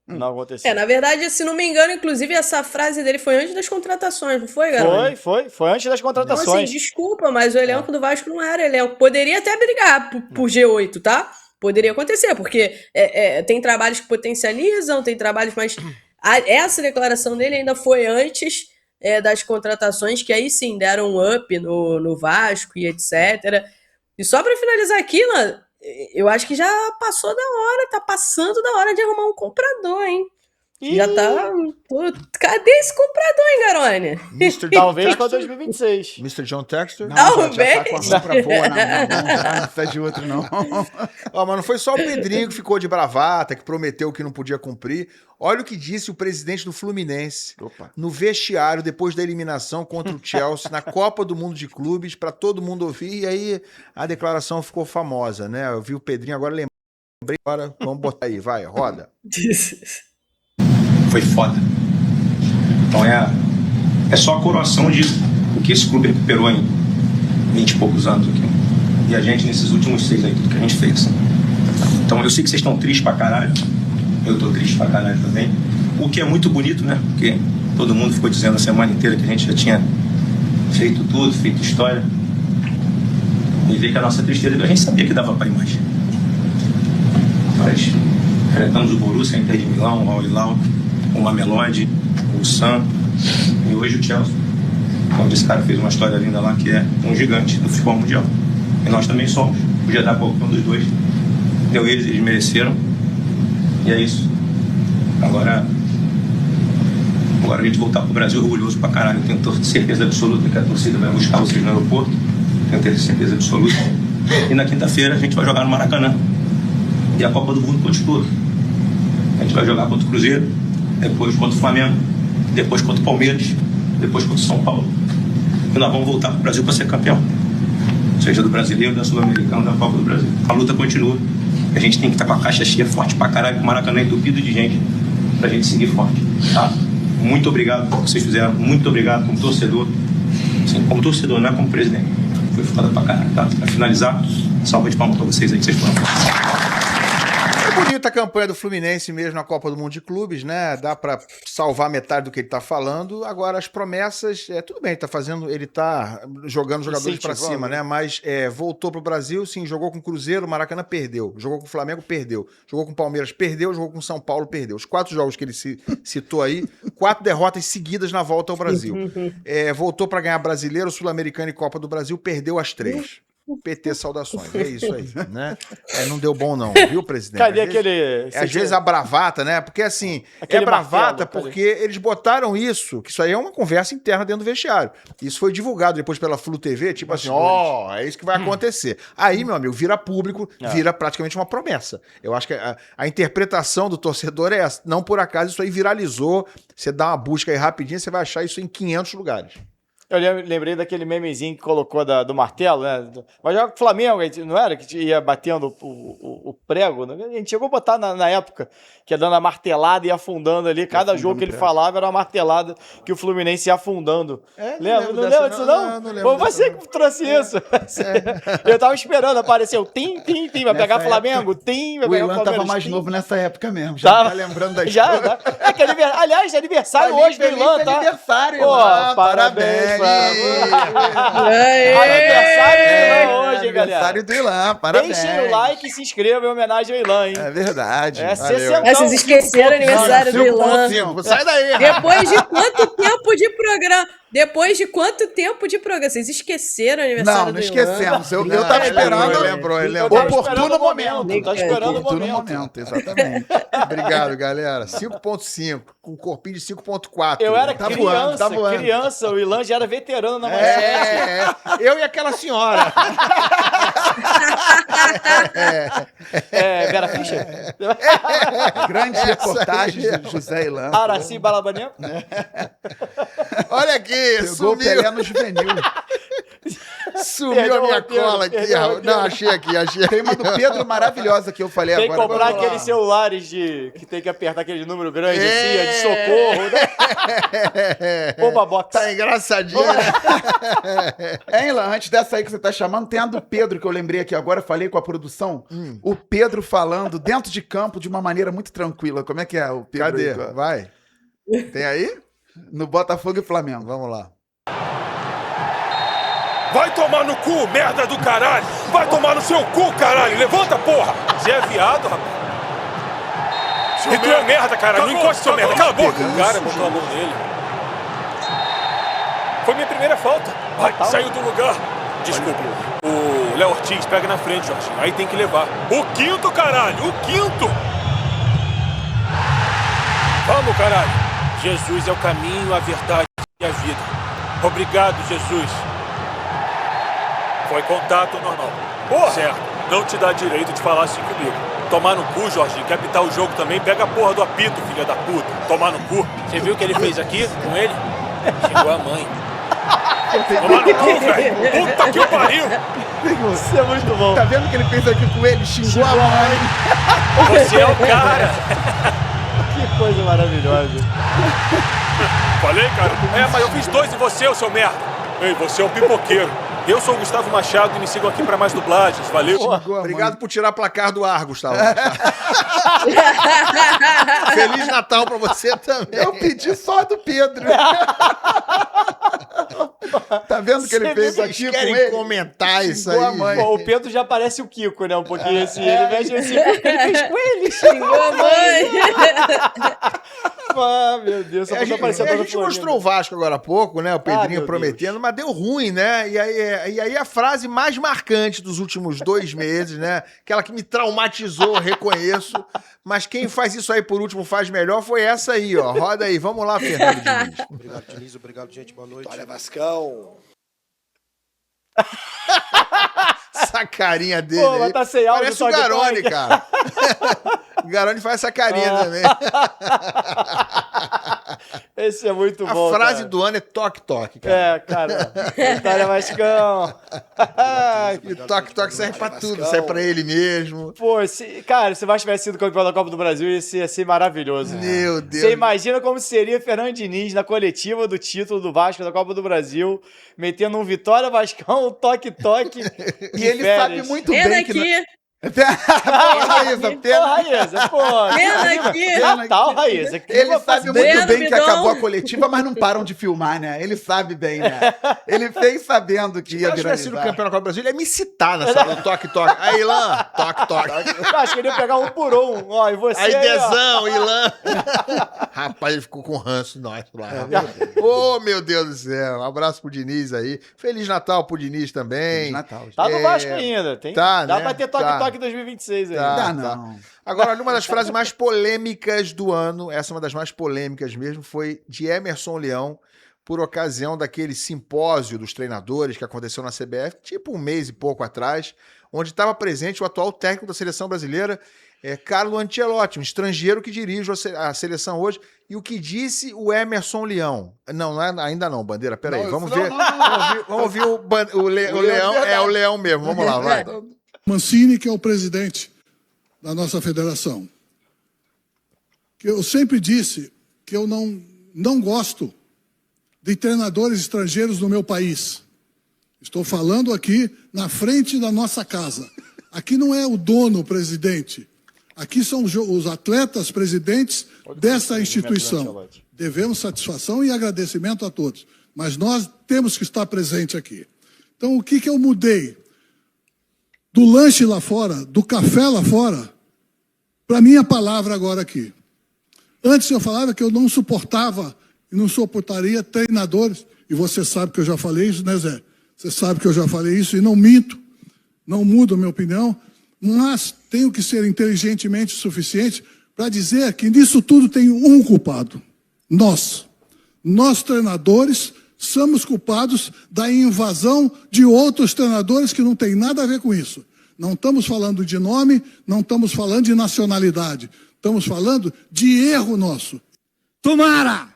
Não aconteceu. Na verdade, se não me engano, inclusive, essa frase dele foi antes das contratações, não foi, galera? Foi antes das contratações. Então, assim, desculpa, mas o elenco do Vasco não era elenco. Poderia até brigar por G8, tá? Poderia acontecer, porque tem trabalhos que potencializam, tem trabalhos mais... Essa declaração dele ainda foi antes das contratações, que aí sim deram um up no Vasco e etc. E só pra finalizar aqui, eu acho que já passou da hora, tá passando da hora de arrumar um comprador, hein? Já tá... Cadê esse comprador, hein, Garone? Talvez para 2026. Mr. John Textor? Talvez. Já tá com a compra boa na mão, não precisa de outro, não. Mas não foi só o Pedrinho que ficou de bravata, que prometeu que não podia cumprir. Olha o que disse o presidente do Fluminense no vestiário depois da eliminação contra o Chelsea na Copa do Mundo de Clubes, para todo mundo ouvir, e aí a declaração ficou famosa, né? Eu vi o Pedrinho agora, lembrei, agora vamos botar aí, vai, roda. Foi foda. Então é só a coroação de o que esse clube recuperou em 20 e poucos anos aqui. E a gente, nesses últimos 6 aí, tudo que a gente fez. Então eu sei que vocês estão tristes pra caralho. Eu tô triste pra caralho também. O que é muito bonito, né? Porque todo mundo ficou dizendo a semana inteira que a gente já tinha feito tudo, feito história. E ver que a nossa tristeza, a gente sabia que dava pra ir mais. Mas enfrentamos o Borussia, a Inter de Milão, o Al Hilal, o Mamelodi, o Sam e hoje o Chelsea. Onde esse cara fez uma história linda lá, que é um gigante do futebol mundial. E nós também somos. Podia dar qualquer um dos dois. Deu eles mereceram. E é isso. Agora a gente voltar pro Brasil orgulhoso pra caralho. Eu tenho certeza absoluta que a torcida vai buscar vocês no aeroporto. Tenho certeza absoluta. E na quinta-feira a gente vai jogar no Maracanã. E a Copa do Mundo continua. A gente vai jogar contra o Cruzeiro, depois contra o Flamengo, depois contra o Palmeiras, depois contra o São Paulo. E nós vamos voltar pro Brasil para ser campeão. Seja do brasileiro, da Sul-Americana, da Copa do Brasil. A luta continua. A gente tem que estar com a caixa cheia forte pra caralho, com o Maracanã entupido de gente, pra gente seguir forte. Tá? Muito obrigado por que vocês fizeram. Muito obrigado como torcedor. Assim, como torcedor, não é como presidente. Foi foda pra caralho, tá? Pra finalizar, salva de palmas pra vocês aí que vocês foram. Bonita a campanha do Fluminense mesmo na Copa do Mundo de Clubes, né? Dá pra salvar metade do que ele tá falando. Agora, as promessas, tudo bem, ele tá jogando jogadores pra cima, né? Mas voltou pro Brasil, sim, jogou com o Cruzeiro, o Maracanã perdeu. Jogou com o Flamengo, perdeu. Jogou com o Palmeiras, perdeu. Jogou com o São Paulo, perdeu. Os 4 jogos que ele citou aí, 4 derrotas seguidas na volta ao Brasil. Voltou pra ganhar Brasileiro, Sul-Americano e Copa do Brasil, perdeu as 3. PT, saudações. É isso aí, né? Não deu bom não, viu, presidente? Cadê aquele... Às vezes a bravata, né? Porque assim, bravata porque eles botaram isso, que isso aí é uma conversa interna dentro do vestiário. Isso foi divulgado depois pela Flu TV, tipo assim, é isso que vai acontecer. Aí, meu amigo, vira público, vira praticamente uma promessa. Eu acho que a interpretação do torcedor é essa. Não por acaso isso aí viralizou. Você dá uma busca aí rapidinho, você vai achar isso em 500 lugares. Eu lembrei daquele memezinho que colocou do martelo, né? Vai jogar com o Flamengo, não era? Que ia batendo o prego. Né? A gente chegou a botar na época, que ia dando a martelada e afundando ali. Cada jogo que ele falava era uma martelada que o Fluminense ia afundando. Lembra? Não lembra disso, não? Não lembro. Foi você que trouxe isso. Eu tava esperando, apareceu tim, vai pegar Flamengo, tim, vai O pegar Ilan Flamengo. tava mais novo nessa época mesmo. Já tá lembrando da Já, história. é que aliás, é aniversário hoje do Ilan, tá? Aniversário, Pô, Ilan. parabéns. Aniversário Aniversário do Ilan hoje, hein, galera? Aniversário do Ilan, parabéns. Deixem o like e se inscrevam em homenagem ao Ilan, hein? É verdade. É Valeu. 60. Vocês esqueceram o aniversário do Ilan. 5.5. Sai daí, rapaz. Depois de quanto tempo de programa? Depois de quanto tempo de programa? Vocês esqueceram o aniversário Não do esquecemos. Eu Não, tava ele esperando. lembrou. Oportuno momento. Tá esperando o Oportuno momento. momento, exatamente. Obrigado, galera. 5.5, com um corpinho de 5.4. Eu era Tá criança, voando, tá voando. criança. O Ilan já era veterano na manchete. Eu e aquela senhora. Vera Fischer? Grandes reportagens do José Ilan. Araci Balabanenko? Olha aqui, Pegou o Pelé no juvenil. Sumiu Perdeu a minha o roteiro, cola aqui. perdeu o roteiro. Não, achei aqui. Tem uma do Pedro maravilhosa que eu falei Tem que agora. comprar Vamos lá. aqueles celulares que tem que apertar aquele número grande assim, de socorro, né? Bomba box. Tá engraçadinho. Hein, Ilan, antes dessa aí que você tá chamando, tem a do Pedro que eu lembrei aqui agora, falei com a produção. O Pedro falando dentro de campo de uma maneira muito tranquila. Como é que é o Pedro? Cadê? aí? Vai. Tem aí? No Botafogo e Flamengo. Vamos lá. Vai tomar no cu, merda do caralho! Vai tomar no seu cu, caralho! Levanta, porra! Você é viado, rapaz? E tu é merda, cara! Não encosta seu merda! Cala a boca! O cara botou a mão nele. Foi minha primeira falta. Vai, saiu do lugar. Desculpa. O Léo Ortiz pega na frente, Jorge. Aí tem que levar. O quinto, caralho! O quinto! Vamos, caralho! Jesus é o caminho, a verdade e a vida. Obrigado, Jesus. Foi contato normal. Porra! Certo. Não te dá direito de falar assim comigo. Tomar no cu, Jorginho. Quer apitar o jogo também? Pega a porra do apito, filha da puta. Tomar no cu. Você viu o que ele fez aqui com ele? Xingou a mãe. Tomar no cu, velho. Puta que eu pariu. Isso é muito bom. Tá vendo o que ele fez aqui com ele? Xingou a mãe. Você é o cara. Que coisa maravilhosa. Falei, cara? Mas eu fiz 2 em você, ô seu merda. Ei, você é um pipoqueiro. Eu sou o Gustavo Machado e me sigam aqui para mais dublagens. Valeu. Obrigado por tirar placar do ar, Gustavo. Feliz Natal pra você também. Eu pedi só do Pedro. Tá vendo o que ele fez aqui com querem ele? comentar isso Xingou aí? a mãe. Pô, o Pedro já parece o Kiko, né? Um pouquinho assim. Ele mexe assim, o que ele fez com ele? Xingou a mãe. Ah, meu Deus, só A pra gente, aparecer a gente mostrou o Vasco agora há pouco, né? O Pedrinho meu prometendo, mas deu ruim, né? E aí a frase mais marcante dos últimos 2 meses, né? Aquela que me traumatizou, reconheço. Mas quem faz isso aí por último faz melhor foi essa aí, ó. Roda aí, vamos lá, Fernando Diniz. Obrigado, Diniz. Obrigado, gente. Boa noite. Olha, Vascão. Essa carinha dele Pô, aí. mas tá sem áudio, Parece só o que Garone, toque. cara. O Garone faz essa carinha também. Esse é muito bom. A frase cara. do ano é toque-toque, cara. É, cara. Vitória Vascão. E toque-toque serve pra tudo, serve pra ele mesmo. Pô, cara, se o Vasco tivesse sido campeão da Copa do Brasil, ia ser maravilhoso. Meu Deus. Você imagina como seria Fernando Diniz na coletiva do título do Vasco da Copa do Brasil, metendo um Vitória Vascão, um toque-toque. E ele sabe muito bem que... Raíza, pô. Pena aqui. Natal, Raíza. Ele sabe muito Breno bem que Bidon. acabou a coletiva, mas não param de filmar, né? Ele sabe bem, né? Ele fez sabendo que ia Se tivesse sido viralizar. campeão da Copa do Brasil, ele ia me citar nessa do toque-toque. Aí, Ilan, toque-toque. Acho que ele ia pegar um por um. Ó, e você Aí, ó. Dezão, Ilan. Rapaz, ele ficou com ranço nós lá. Ô, meu Deus do céu. Um abraço pro Diniz aí. Feliz Natal pro Diniz também. Feliz Natal. Tá no Vasco ainda. Tá, Dá né? pra ter toque-toque em 2026 aí. Tá, Não, tá. não. Agora, olha, uma das frases mais polêmicas do ano, essa é uma das mais polêmicas mesmo, foi de Emerson Leão, por ocasião daquele simpósio dos treinadores que aconteceu na CBF, tipo um mês e pouco atrás, onde estava presente o atual técnico da seleção brasileira. Carlo Ancelotti, um estrangeiro que dirige a seleção hoje. E o que disse o Emerson Leão? Não, ainda não, Bandeira, peraí. Vamos ver. Vamos ouvir o Leão. É o Leão mesmo. Vamos lá, vai. Mancini, que é o presidente da nossa federação. Que eu sempre disse que eu não gosto de treinadores estrangeiros no meu país. Estou falando aqui na frente da nossa casa. Aqui não é o dono, o presidente. Aqui são os atletas presidentes dessa instituição. Devemos satisfação e agradecimento a todos. Mas nós temos que estar presente aqui. Então, o que eu mudei? Do lanche lá fora, do café lá fora, para a minha palavra agora aqui. Antes eu falava que eu não suportava e não suportaria treinadores. E você sabe que eu já falei isso, né, Zé? Você sabe que eu já falei isso e não minto. Não mudo a minha opinião. Mas tenho que ser inteligentemente o suficiente para dizer que nisso tudo tem um culpado. Nós. Nós, treinadores, somos culpados da invasão de outros treinadores que não tem nada a ver com isso. Não estamos falando de nome, não estamos falando de nacionalidade. Estamos falando de erro nosso. Tomara,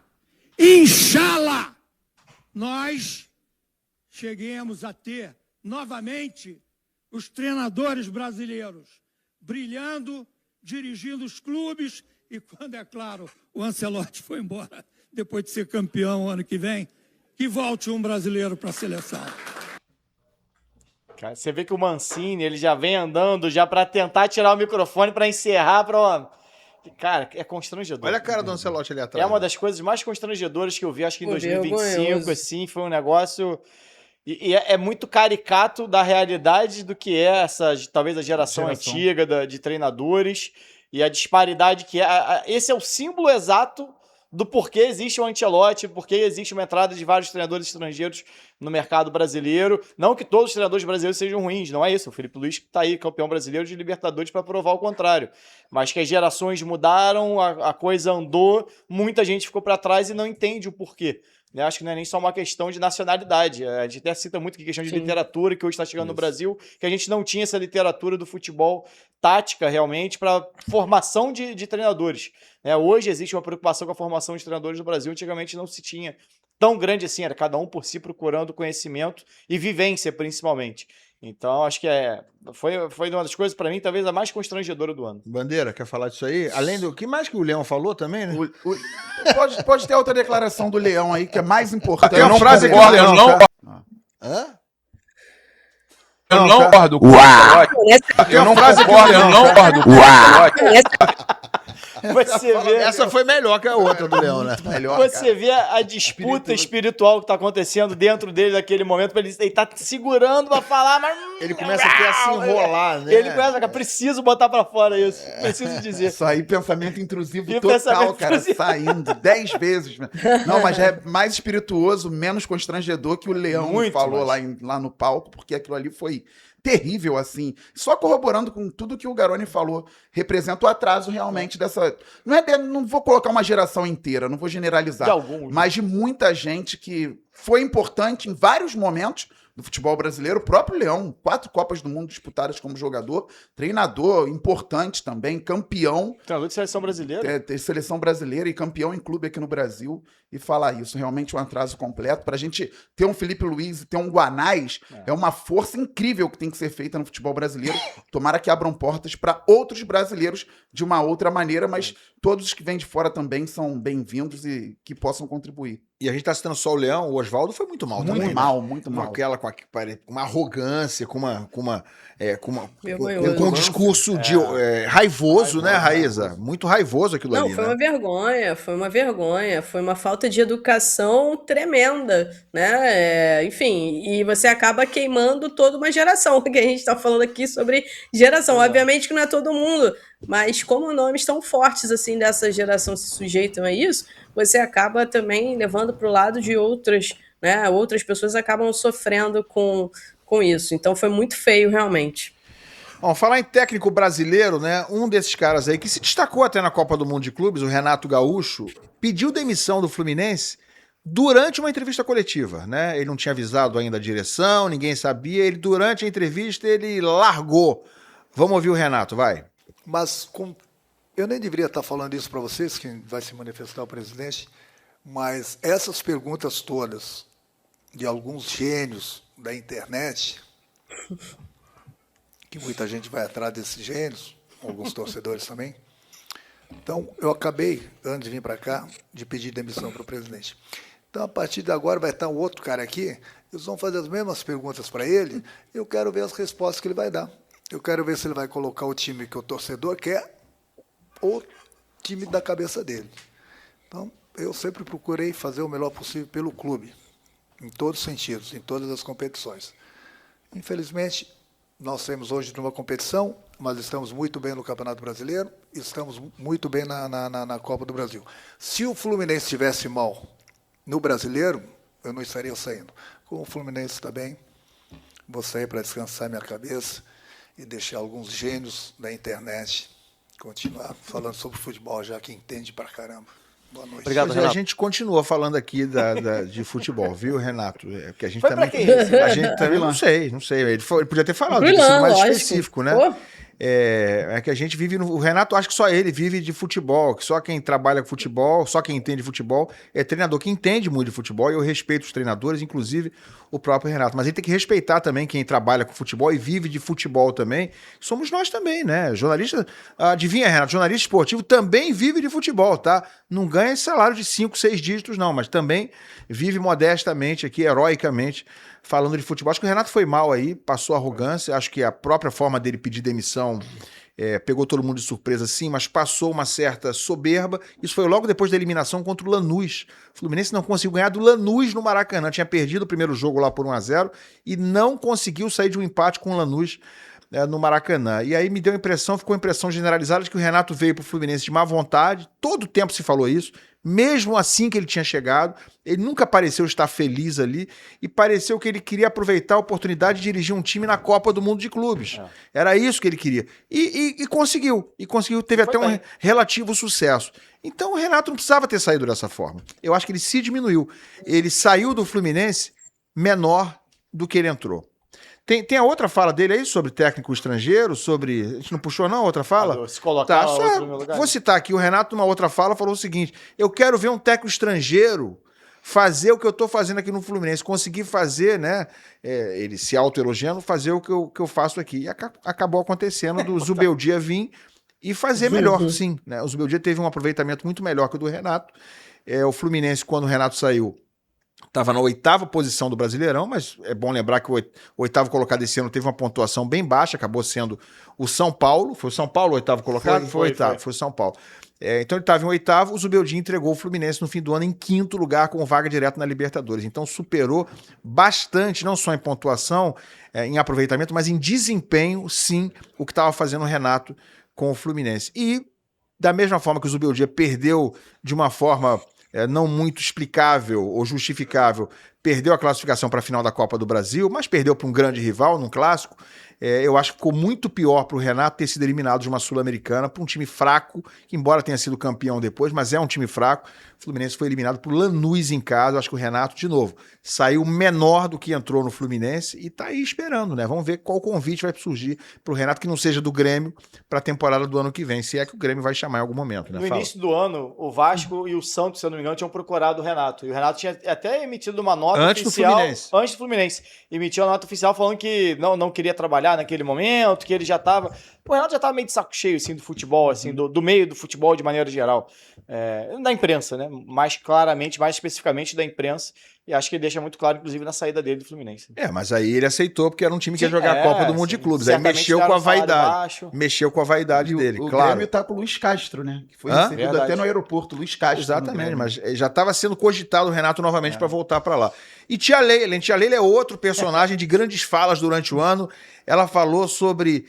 inshallah, nós cheguemos a ter novamente os treinadores brasileiros brilhando, dirigindo os clubes e quando, é claro, o Ancelotti foi embora depois de ser campeão ano que vem, que volte um brasileiro para a seleção. Cara, você vê que o Mancini, ele já vem andando já para tentar tirar o microfone para encerrar Cara, é constrangedor. Olha a cara do Ancelotti ali atrás. É uma das coisas mais constrangedoras que eu vi, acho que em 2025, assim, foi um negócio... E é muito caricato da realidade do que é talvez a geração antiga de treinadores e a disparidade que é. Esse é o símbolo exato do porquê existe o Ancelotti, porquê existe uma entrada de vários treinadores estrangeiros no mercado brasileiro. Não que todos os treinadores brasileiros sejam ruins, não é isso. O Felipe Luiz está aí, campeão brasileiro de Libertadores, para provar o contrário. Mas que as gerações mudaram, a coisa andou, muita gente ficou para trás e não entende o porquê. Eu acho que não é nem só uma questão de nacionalidade. A gente até cita muito que questão de literatura, que hoje está chegando no Brasil, que a gente não tinha essa literatura do futebol tática, realmente, para formação de treinadores. Hoje existe uma preocupação com a formação de treinadores no Brasil, antigamente não se tinha tão grande assim, era cada um por si procurando conhecimento e vivência, principalmente. Então, acho que foi uma das coisas, para mim, talvez a mais constrangedora do ano. Bandeira, quer falar disso aí? Além do que mais que o Leão falou também, né? Pode ter outra declaração do Leão aí, que é mais importante. Tem uma frase aqui do Leão. Hã? Eu não concordo com o Ancelotti. Eu não concordo com o Ancelotti. Essa foi melhor que a outra do Leão, né? Você vê a disputa espiritual que tá acontecendo dentro dele naquele momento, ele tá segurando pra falar, mas... Ele começa a se enrolar, né? Ele começa, preciso botar pra fora isso, preciso dizer. Isso aí, pensamento intrusivo total, cara, saindo 10 vezes. Não, mas é mais espirituoso, menos constrangedor que o Leão falou lá no palco, porque aquilo ali foi terrível, assim. Só corroborando com tudo que o Garoni falou, representa o atraso realmente dessa... Não vou colocar uma geração inteira, não vou generalizar, mas de muita gente que foi importante em vários momentos do futebol brasileiro. O próprio Leão, 4 Copas do Mundo disputadas como jogador, treinador importante também, campeão. Treinador de seleção brasileira. Seleção brasileira e campeão em clube aqui no Brasil. E falar isso, realmente um atraso completo. Pra gente ter um Felipe Luiz e ter um Guanais, é uma força incrível que tem que ser feita no futebol brasileiro. Tomara que abram portas para outros brasileiros de uma outra maneira, mas todos os que vêm de fora também são bem-vindos e que possam contribuir. E a gente tá citando só o Leão, o Oswaldo foi muito mal também. Muito mal. Com uma arrogância, com um discurso raivoso, né, Raíza? Muito raivoso aquilo ali, foi uma vergonha, foi uma falta de educação tremenda, né? Enfim, e você acaba queimando toda uma geração, porque a gente tá falando aqui sobre geração. Obviamente que não é todo mundo, mas como nomes tão fortes assim dessa geração se sujeitam a isso, você acaba também levando para o lado de outras, né? Outras pessoas acabam sofrendo com isso. Então foi muito feio, realmente. Bom, falar em técnico brasileiro, né? Um desses caras aí que se destacou até na Copa do Mundo de Clubes, o Renato Gaúcho, pediu demissão do Fluminense durante uma entrevista coletiva, né? Ele não tinha avisado ainda a direção, ninguém sabia. Durante a entrevista, ele largou. Vamos ouvir o Renato, vai. Mas eu nem deveria estar falando isso para vocês, que vai se manifestar o presidente, mas essas perguntas todas de alguns gênios da internet, que muita gente vai atrás desses gênios, alguns torcedores também. Então, eu acabei, antes de vir para cá, de pedir demissão para o presidente. Então, a partir de agora, vai estar um outro cara aqui, eles vão fazer as mesmas perguntas para ele, e eu quero ver as respostas que ele vai dar. Eu quero ver se ele vai colocar o time que o torcedor quer ou o time da cabeça dele. Então, eu sempre procurei fazer o melhor possível pelo clube, em todos os sentidos, em todas as competições. Infelizmente, nós temos hoje numa competição, mas estamos muito bem no Campeonato Brasileiro, estamos muito bem na Copa do Brasil. Se o Fluminense estivesse mal no Brasileiro, eu não estaria saindo. Como o Fluminense está bem, vou sair para descansar minha cabeça e deixar alguns gênios da internet continuar falando sobre futebol, já que entende pra caramba. Boa noite. Obrigado, Renato. A gente continua falando aqui de futebol, viu, Renato? Porque a gente Foi também. pra quem isso? A gente também não sei. Ele podia ter falado, podia ter sido mais específico, né? Pô. É que a gente vive o Renato, acho que só ele vive de futebol, que só quem trabalha com futebol, só quem entende de futebol é treinador que entende muito de futebol, e eu respeito os treinadores, inclusive o próprio Renato. Mas ele tem que respeitar também quem trabalha com futebol e vive de futebol também. Somos nós também, né? Jornalista, adivinha, Renato, jornalista esportivo também vive de futebol, tá? Não ganha salário de 5, 6 dígitos, não, mas também vive modestamente aqui, heroicamente, falando de futebol. Acho que o Renato foi mal aí, passou arrogância, acho que a própria forma dele pedir demissão pegou todo mundo de surpresa, sim, mas passou uma certa soberba. Isso foi logo depois da eliminação contra o Lanús. O Fluminense não conseguiu ganhar do Lanús no Maracanã, tinha perdido o primeiro jogo lá por 1-0 e não conseguiu sair de um empate com o Lanús no Maracanã. E aí me deu a impressão, ficou a impressão generalizada de que o Renato veio para o Fluminense de má vontade, todo o tempo se falou isso, mesmo assim que ele tinha chegado, ele nunca pareceu estar feliz ali e pareceu que ele queria aproveitar a oportunidade de dirigir um time na Copa do Mundo de Clubes. Era isso que ele queria. E conseguiu. E conseguiu, teve até um relativo sucesso. Então o Renato não precisava ter saído dessa forma. Eu acho que ele se diminuiu. Ele saiu do Fluminense menor do que ele entrou. Tem a outra fala dele aí sobre técnico estrangeiro, sobre... A gente não puxou não a outra fala? Se colocar só outro no meu lugar. vou citar aqui, o Renato numa outra fala falou o seguinte: eu quero ver um técnico estrangeiro fazer o que eu estou fazendo aqui no Fluminense, conseguir fazer, né, ele se autoelogiando, fazer o que eu faço aqui. E acabou acontecendo do Zubeldia vir e fazer melhor, sim. Né? O Zubeldia teve um aproveitamento muito melhor que o do Renato. O Fluminense, quando o Renato saiu, estava na 8ª posição do Brasileirão, mas é bom lembrar que o 8º colocado esse ano teve uma pontuação bem baixa, acabou sendo o São Paulo. Foi o São Paulo o 8º colocado? Foi o São Paulo. Então ele estava em 8º, o Zubeldia entregou o Fluminense no fim do ano em 5º lugar com vaga direta na Libertadores. Então superou bastante, não só em pontuação, em aproveitamento, mas em desempenho, sim, o que estava fazendo o Renato com o Fluminense. E da mesma forma que o Zubeldia perdeu de uma forma não muito explicável ou justificável, perdeu a classificação para a final da Copa do Brasil, mas perdeu para um grande rival, num clássico. Eu acho que ficou muito pior para o Renato ter sido eliminado de uma Sul-Americana, para um time fraco, que embora tenha sido campeão depois, mas é um time fraco. O Fluminense foi eliminado por Lanús em casa. Eu acho que o Renato, de novo, saiu menor do que entrou no Fluminense e está aí esperando, né? Vamos ver qual convite vai surgir para o Renato, que não seja do Grêmio, para a temporada do ano que vem, se é que o Grêmio vai chamar em algum momento. Né? No início do ano, o Vasco e o Santos, se eu não me engano, tinham procurado o Renato. E o Renato tinha até emitido uma nota oficial. Antes do Fluminense. Emitiu uma nota oficial falando que não queria trabalhar naquele momento, que ele já estava... O Renato já estava meio de saco cheio, assim, do futebol, assim, do meio do futebol de maneira geral. Da imprensa, né? Mais claramente, mais especificamente da imprensa. E acho que ele deixa muito claro, inclusive, na saída dele do Fluminense. Mas aí ele aceitou, porque era um time que ia jogar a Copa do Mundo de Clubes. Aí mexeu com a vaidade. Mexeu com a vaidade dele, o claro. O Grêmio tá com o Luiz Castro, né? Que foi recebido até no aeroporto, Luiz Castro. Exatamente, mas já estava sendo cogitado o Renato novamente para voltar para lá. E Tia Leila é outro personagem de grandes falas durante o ano. Ela falou sobre...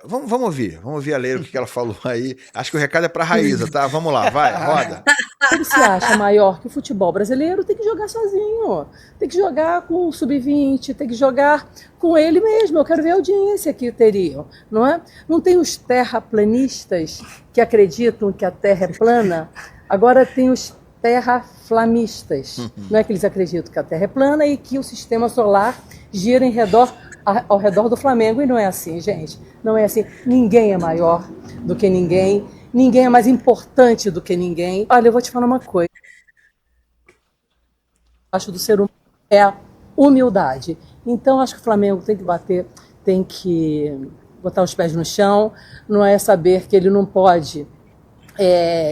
Vamos ouvir a Leila, o que ela falou aí. Acho que o recado é para a Raíza, tá? Vamos lá, vai, roda. Ele se acha maior que o futebol brasileiro, tem que jogar sozinho, tem que jogar com o sub-20, tem que jogar com ele mesmo. Eu quero ver a audiência que teriam, não é? Não tem os terraplanistas que acreditam que a Terra é plana, agora tem os terraflamistas, não é que eles acreditam que a Terra é plana e que o sistema solar gira em redor ao redor do Flamengo, e não é assim, gente. Não é assim. Ninguém é maior do que ninguém. Ninguém é mais importante do que ninguém. Olha, eu vou te falar uma coisa. Acho do ser humano é a humildade. Então, acho que o Flamengo tem que bater, tem que botar os pés no chão. Não é saber que ele não pode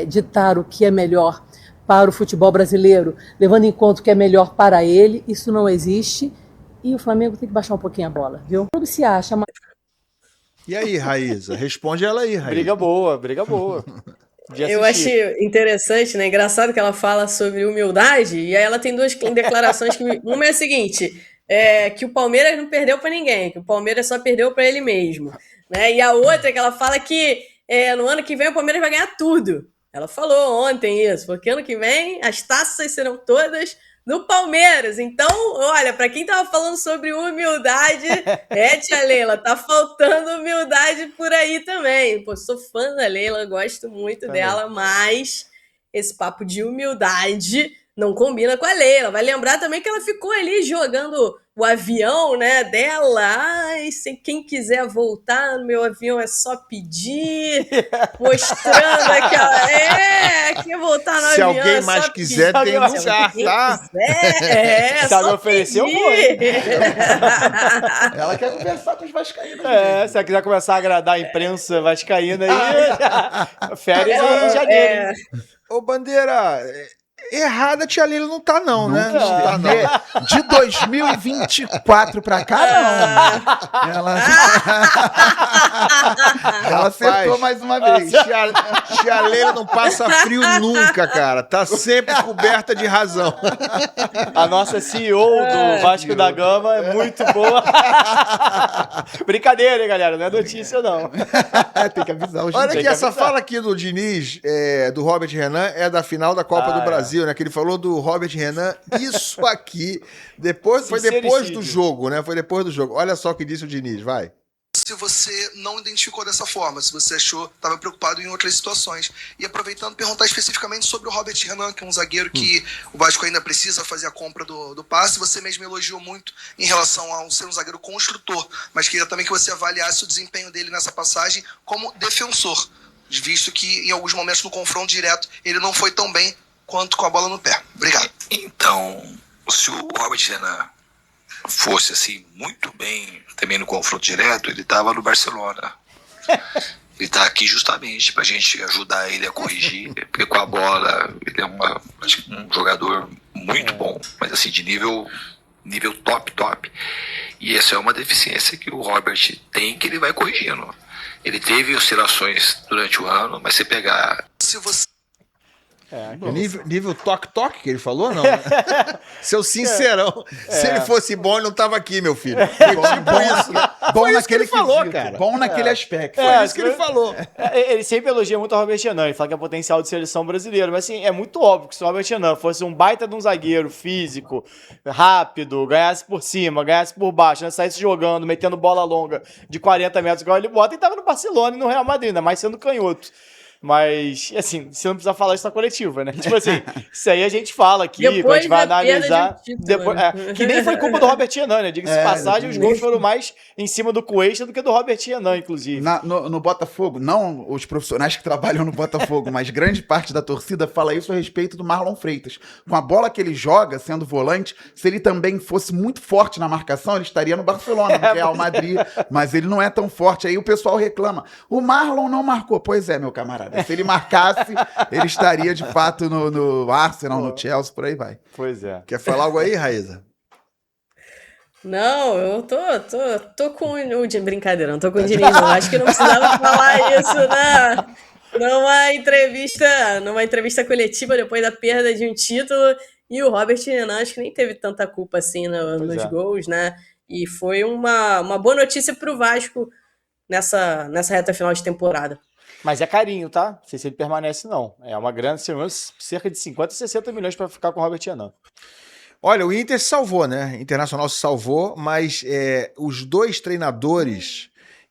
ditar o que é melhor para o futebol brasileiro, levando em conta o que é melhor para ele. Isso não existe. E o Flamengo tem que baixar um pouquinho a bola, viu? O clube se acha, mas... E aí, Raíza? Responde ela aí, Raíza. Briga boa, briga boa. Eu acho interessante, né? Engraçado que ela fala sobre humildade, e aí ela tem duas declarações que... Uma é a seguinte, que o Palmeiras não perdeu pra ninguém, que o Palmeiras só perdeu pra ele mesmo, né? E a outra é que ela fala que no ano que vem o Palmeiras vai ganhar tudo. Ela falou ontem isso, porque ano que vem as taças serão todas do Palmeiras. Então, olha, pra quem tava falando sobre humildade, tia Leila, tá faltando humildade por aí também. Pô, sou fã da Leila, gosto muito dela, mas esse papo de humildade não combina com a Leila. Vai lembrar também que ela ficou ali jogando o avião, né, dela. Ai, se quem quiser voltar no meu avião é só pedir, mostrando aqui, quer voltar no se avião. Se alguém mais quiser, tem lugar, tá? Se ela me oferecer, eu vou. Ela quer conversar com os vascaínos. Se ela quiser começar a agradar a imprensa vascaína aí, férias em janeiro. Ô, Bandeira... Errada a tia Leila não tá, não, né? Não tá, não. De 2024 pra cá, não. Ela acertou mais uma vez. Tia Leila não passa frio nunca, cara. Tá sempre coberta de razão. A nossa CEO do Vasco da Gama é muito boa. Brincadeira, hein, galera? Não é notícia, não. Tem que avisar o Olha que essa fala aqui do Diniz, do Robert Renan, é da final da Copa do Brasil, né? Que ele falou do Robert Renan. Isso aqui, foi depois do jogo, né? Foi depois do jogo. Olha só o que disse o Diniz, vai. Se você não identificou dessa forma, se você achou, estava preocupado em outras situações. E aproveitando, perguntar especificamente sobre o Robert Renan, que é um zagueiro que o Vasco ainda precisa fazer a compra do passe. Você mesmo elogiou muito em relação a ser um zagueiro construtor, mas queria também que você avaliasse o desempenho dele nessa passagem como defensor, visto que em alguns momentos no confronto direto ele não foi tão bem quanto com a bola no pé. Obrigado. Então, se o Robert Renan fosse assim muito bem também no confronto direto, ele estava no Barcelona. Ele está aqui justamente para a gente ajudar ele a corrigir, porque com a bola ele é um jogador muito bom, mas assim de nível top. E essa é uma deficiência que o Robert tem, que ele vai corrigindo. Ele teve oscilações durante o ano, mas você pegar... Se você... Nível toque-toque que ele falou, não? Seu sincerão. Se ele fosse bom, ele não tava aqui, meu filho. Foi tipo isso. Bom naquele que ele falou, cara. Bom naquele aspecto. Foi isso que ele falou. Ele sempre elogia muito o Robert Renan. Ele fala que é potencial de seleção brasileira. Mas assim, é muito óbvio que se o Robert Renan fosse um baita de um zagueiro físico, rápido, ganhasse por cima, ganhasse por baixo, né, saísse jogando, metendo bola longa de 40 metros, igual ele bota, e tava no Barcelona e no Real Madrid, ainda mais sendo canhoto. Mas, assim, você não precisa falar isso na coletiva, né? Tipo assim, isso aí a gente fala aqui, quando a gente vai analisar. Que nem foi culpa do Robert Renan, né? Diga-se de passagem, os gols foram mais em cima do Cuesta do que do Robert Renan, inclusive. No Botafogo, não os profissionais que trabalham no Botafogo, mas grande parte da torcida fala isso a respeito do Marlon Freitas. Com a bola que ele joga, sendo volante, se ele também fosse muito forte na marcação, ele estaria no Barcelona, no Real Madrid, mas ele não é tão forte. Aí o pessoal reclama. O Marlon não marcou. Pois é, meu camarada. Se ele marcasse, ele estaria de fato no Arsenal, no Chelsea, por aí vai. Pois é. Quer falar algo aí, Raíza? Não, eu tô com o... Brincadeira, não tô com o Diniz, não. Acho que não precisava falar isso numa entrevista coletiva depois da perda de um título. E o Robert Renan acho que nem teve tanta culpa assim nos gols, né? E foi uma boa notícia pro Vasco nessa reta final de temporada. Mas é carinho, tá? Não sei se ele permanece, não. É uma grana, cerca de 50, 60 milhões para ficar com o Robert Renan. Olha, o Inter se salvou, né? O Internacional se salvou, mas os dois treinadores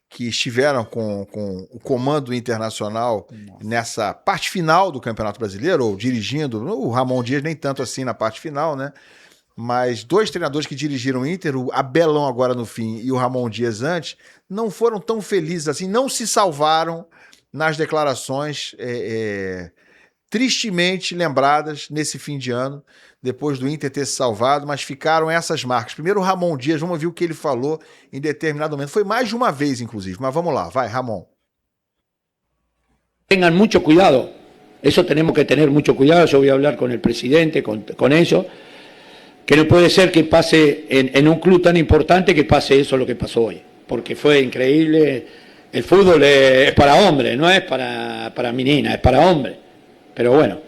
que estiveram com o comando internacional nessa parte final do Campeonato Brasileiro, ou dirigindo, o Ramon Dias nem tanto assim na parte final, né? mas 2 treinadores que dirigiram o Inter, o Abelão agora no fim e o Ramon Dias antes, não foram tão felizes assim, não se salvaram nas declarações tristemente lembradas nesse fim de ano, depois do Inter ter se salvado, mas ficaram essas marcas. Primeiro o Ramon Dias, vamos ver o que ele falou em determinado momento. Foi mais de uma vez, inclusive, mas vamos lá, vai, Ramon. Tengan mucho cuidado, eso tenemos que tener mucho cuidado, yo voy a hablar con el presidente, con ellos, que no puede ser que pase en un club tan importante que pase eso lo que pasó hoy, porque fue increíble, el fútbol es para hombres, no es para meninas, es para hombres, pero bueno,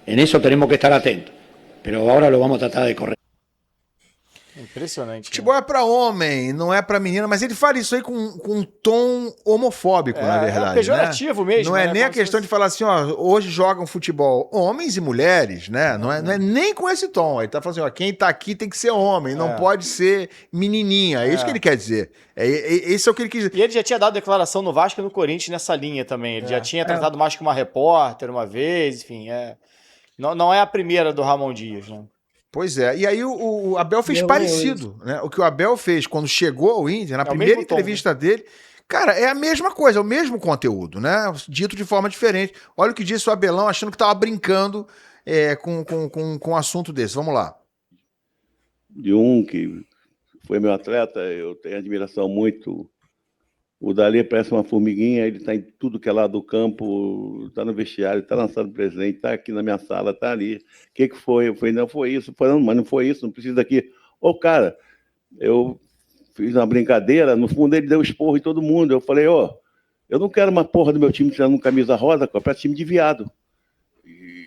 en eso tenemos que estar atentos, pero ahora lo vamos a tratar de corregir. Impressionante. Futebol é pra homem, não é pra menina, mas ele fala isso aí com um tom homofóbico, na verdade. É pejorativo, né? Mesmo. Não é né? nem a questão de falar assim, ó, hoje jogam futebol homens e mulheres, né? Não é nem com esse tom. Ele tá falando assim, ó, quem tá aqui tem que ser homem, não pode ser menininha. É isso que ele quer dizer. Esse é o que ele quis dizer. E ele já tinha dado declaração no Vasco e no Corinthians nessa linha também. Ele já tinha tratado mais que uma repórter uma vez, enfim. Não é a primeira do Ramon Dias, né? Pois é, e aí o Abel fez parecido, né? O que o Abel fez quando chegou ao Inter, na primeira entrevista dele, cara, é a mesma coisa, é o mesmo conteúdo, né? Dito de forma diferente. Olha o que disse o Abelão, achando que tava brincando com um assunto desse. Vamos lá. De um que foi meu atleta, eu tenho admiração muito. O Dali parece uma formiguinha, ele está em tudo que é lado do campo, está no vestiário, está lançando presente, está aqui na minha sala, está ali. O que foi? Eu falei, não foi isso. Eu falei, não, mas não foi isso, não precisa daqui. Ô, cara, eu fiz uma brincadeira, no fundo ele deu esporro em todo mundo. Eu falei, ó, eu não quero uma porra do meu time tirando camisa rosa, para time de viado. E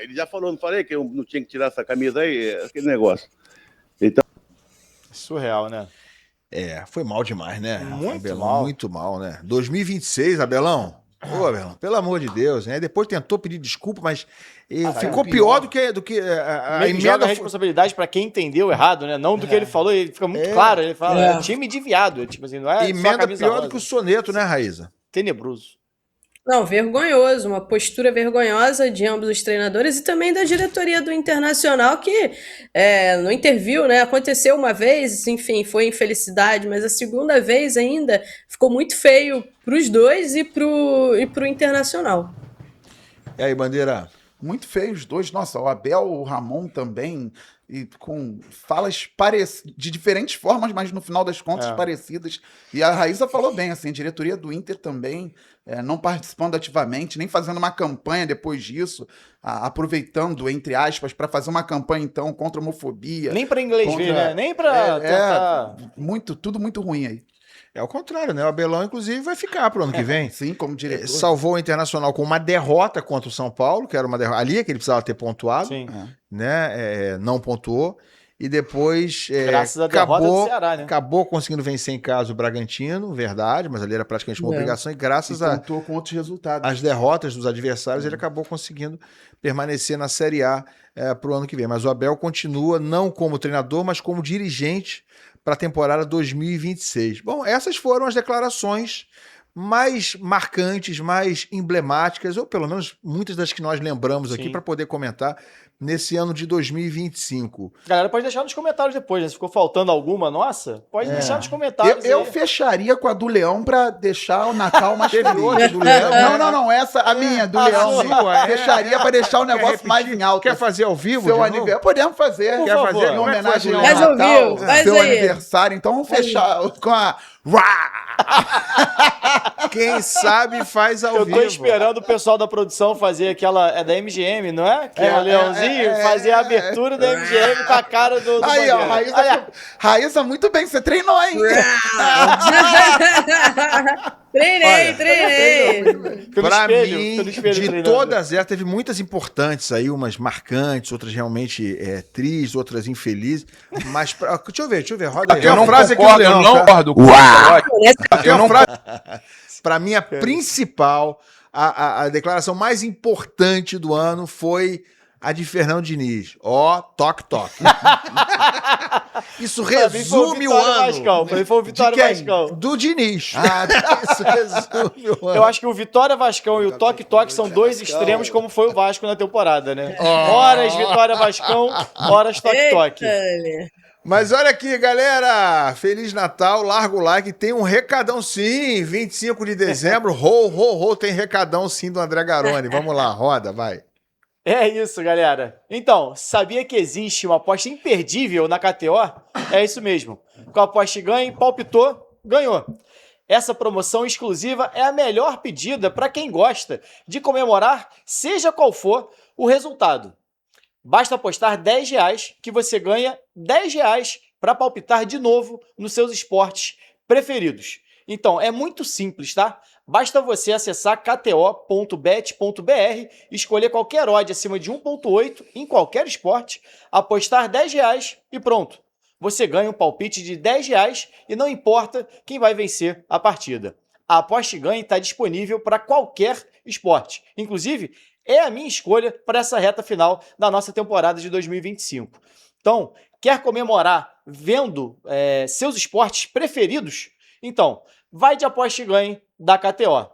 ele já falou, não falei que eu não tinha que tirar essa camisa aí, aquele negócio. Então... Surreal, né? Foi mal demais, né? Muito Muito mal, né? 2026, Abelão. Ô, Abelão, pelo amor de Deus, né? Depois tentou pedir desculpa, mas ficou pior do que a emenda. Joga a responsabilidade pra quem entendeu errado, né? Não do que ele falou, ele fica muito claro. Ele fala, time de viado. Tipo assim, não é emenda só camisa pior rosa. do que o soneto, né, Raíza? Tenebroso. Não, vergonhoso, uma postura vergonhosa de ambos os treinadores e também da diretoria do Internacional que não interviu, né? Aconteceu uma vez, enfim, foi infelicidade, mas a segunda vez ainda ficou muito feio para os dois e pro Internacional. E aí, Bandeira? Muito feio os dois. Nossa, o Abel, o Ramon também, e com falas de diferentes formas, mas no final das contas parecidas. E a Raíza falou bem, assim, a diretoria do Inter também não participando ativamente, nem fazendo uma campanha depois disso, aproveitando, entre aspas, para fazer uma campanha, então, contra a homofobia. Nem para inglês ver, né? Nem para tentar... Tudo muito ruim aí. É o contrário, né? O Abelão, inclusive, vai ficar pro ano que vem. Sim, como diretor. Salvou o Internacional com uma derrota contra o São Paulo, que era uma derrota ali, que ele precisava ter pontuado. Sim. Né? Não pontuou. E depois graças à derrota do Ceará, né? Acabou conseguindo vencer em casa o Bragantino, verdade, mas ali era praticamente uma obrigação. E graças com outros resultados. às derrotas dos adversários, ele acabou conseguindo permanecer na Série A pro ano que vem. Mas o Abel continua, não como treinador, mas como dirigente para a temporada 2026. Bom, essas foram as declarações mais marcantes, mais emblemáticas, ou pelo menos muitas das que nós lembramos aqui para poder comentar nesse ano de 2025. Galera, pode deixar nos comentários depois, né? Se ficou faltando alguma, nossa, pode deixar nos comentários. Eu fecharia com a do Leão para deixar o Natal mais feliz. Do Leão? Não, essa, a minha, do Leão. Fecharia para deixar o negócio mais em alta. Quer fazer ao vivo? Seu aniversário? Podemos fazer. Quer fazer em homenagem ao Faz Natal, ao vivo, faz seu aí. aniversário. Então vamos fechar com a... Quem sabe faz ao vivo. Eu tô esperando o pessoal da produção fazer aquela... É da MGM, não é? Que é o Leãozinho fazer a abertura da MGM com a cara do aí, ó, Raíza, muito bem, você treinou, hein? Treinei. Pra mim, de todas elas, teve muitas importantes aí, umas marcantes, outras realmente tristes, outras infelizes. Mas, deixa eu ver, roda aí. Eu não concordo com Pra mim, a principal, a declaração mais importante do ano foi a de Fernando Diniz. Ó, toque. Isso resume o ano. Pra mim foi o Vitória Vascão. Do Diniz. Isso resume o ano. Eu acho que o Vitória Vascão e o Toque são dois extremos, como foi o Vasco na temporada, né? Horas Vitória Vascão, horas Toque. Mas olha aqui, galera. Feliz Natal, larga o like. Tem um recadão sim, 25 de dezembro. Tem recadão sim do André Garoni. Vamos lá, roda, vai. É isso, galera. Então, sabia que existe uma aposta imperdível na KTO? É isso mesmo. Com a aposta ganha, palpitou, ganhou. Essa promoção exclusiva é a melhor pedida para quem gosta de comemorar, seja qual for o resultado. Basta apostar R$10 que você ganha R$10 para palpitar de novo nos seus esportes preferidos. Então, é muito simples, tá? Basta você acessar kto.bet.br, escolher qualquer odd acima de 1.8 em qualquer esporte, apostar R$10 e pronto. Você ganha um palpite de R$10 e não importa quem vai vencer a partida. A Aposta e Ganhe está disponível para qualquer esporte. Inclusive, é a minha escolha para essa reta final da nossa temporada de 2025. Então, quer comemorar vendo seus esportes preferidos? Então, vai de Aposta e Ganhe da KTO.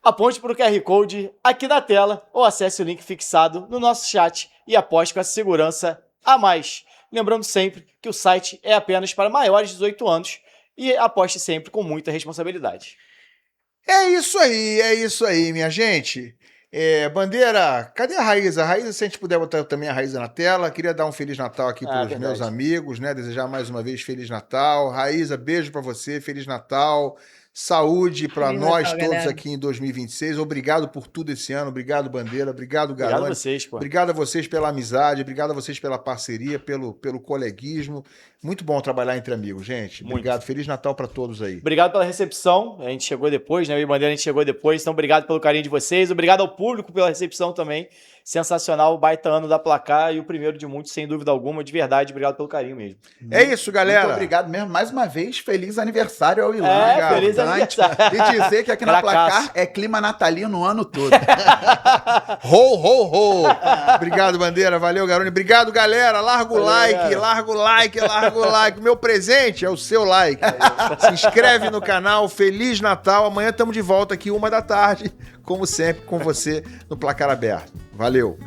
Aponte para o QR Code aqui na tela ou acesse o link fixado no nosso chat e aposte com essa segurança a mais. Lembrando sempre que o site é apenas para maiores de 18 anos e aposte sempre com muita responsabilidade. É isso aí, minha gente. Bandeira, cadê a Raíza? Raíza, se a gente puder botar também a Raíza na tela. Queria dar um Feliz Natal aqui para os meus amigos, né? Desejar mais uma vez Feliz Natal. Raíza, beijo para você, Feliz Natal. Saúde para nós Natal, todos galera. Aqui em 2026. Obrigado por tudo esse ano. Obrigado, Bandeira. Obrigado, Garoni. Obrigado a vocês, pô. Obrigado a vocês pela amizade. Obrigado a vocês pela parceria, pelo coleguismo. Muito bom trabalhar entre amigos, gente. Obrigado. Feliz Natal para todos aí. Obrigado pela recepção. A gente chegou depois, né? Eu e Bandeira, a gente chegou depois. Então, obrigado pelo carinho de vocês. Obrigado ao público pela recepção também. Sensacional, o baita ano da Placar e o primeiro de muitos, sem dúvida alguma. De verdade, obrigado pelo carinho mesmo. É isso, galera. Muito obrigado mesmo. Mais uma vez, feliz aniversário ao Ilan. Feliz aniversário. E dizer que aqui na Placar é clima natalino o ano todo. Ho. Obrigado, Bandeira. Valeu, Garoni. Obrigado, galera. Larga o like, larga o like. Meu presente é o seu like. Se inscreve no canal. Feliz Natal. Amanhã estamos de volta aqui 13h, como sempre, com você no Placar Aberto. Valeu.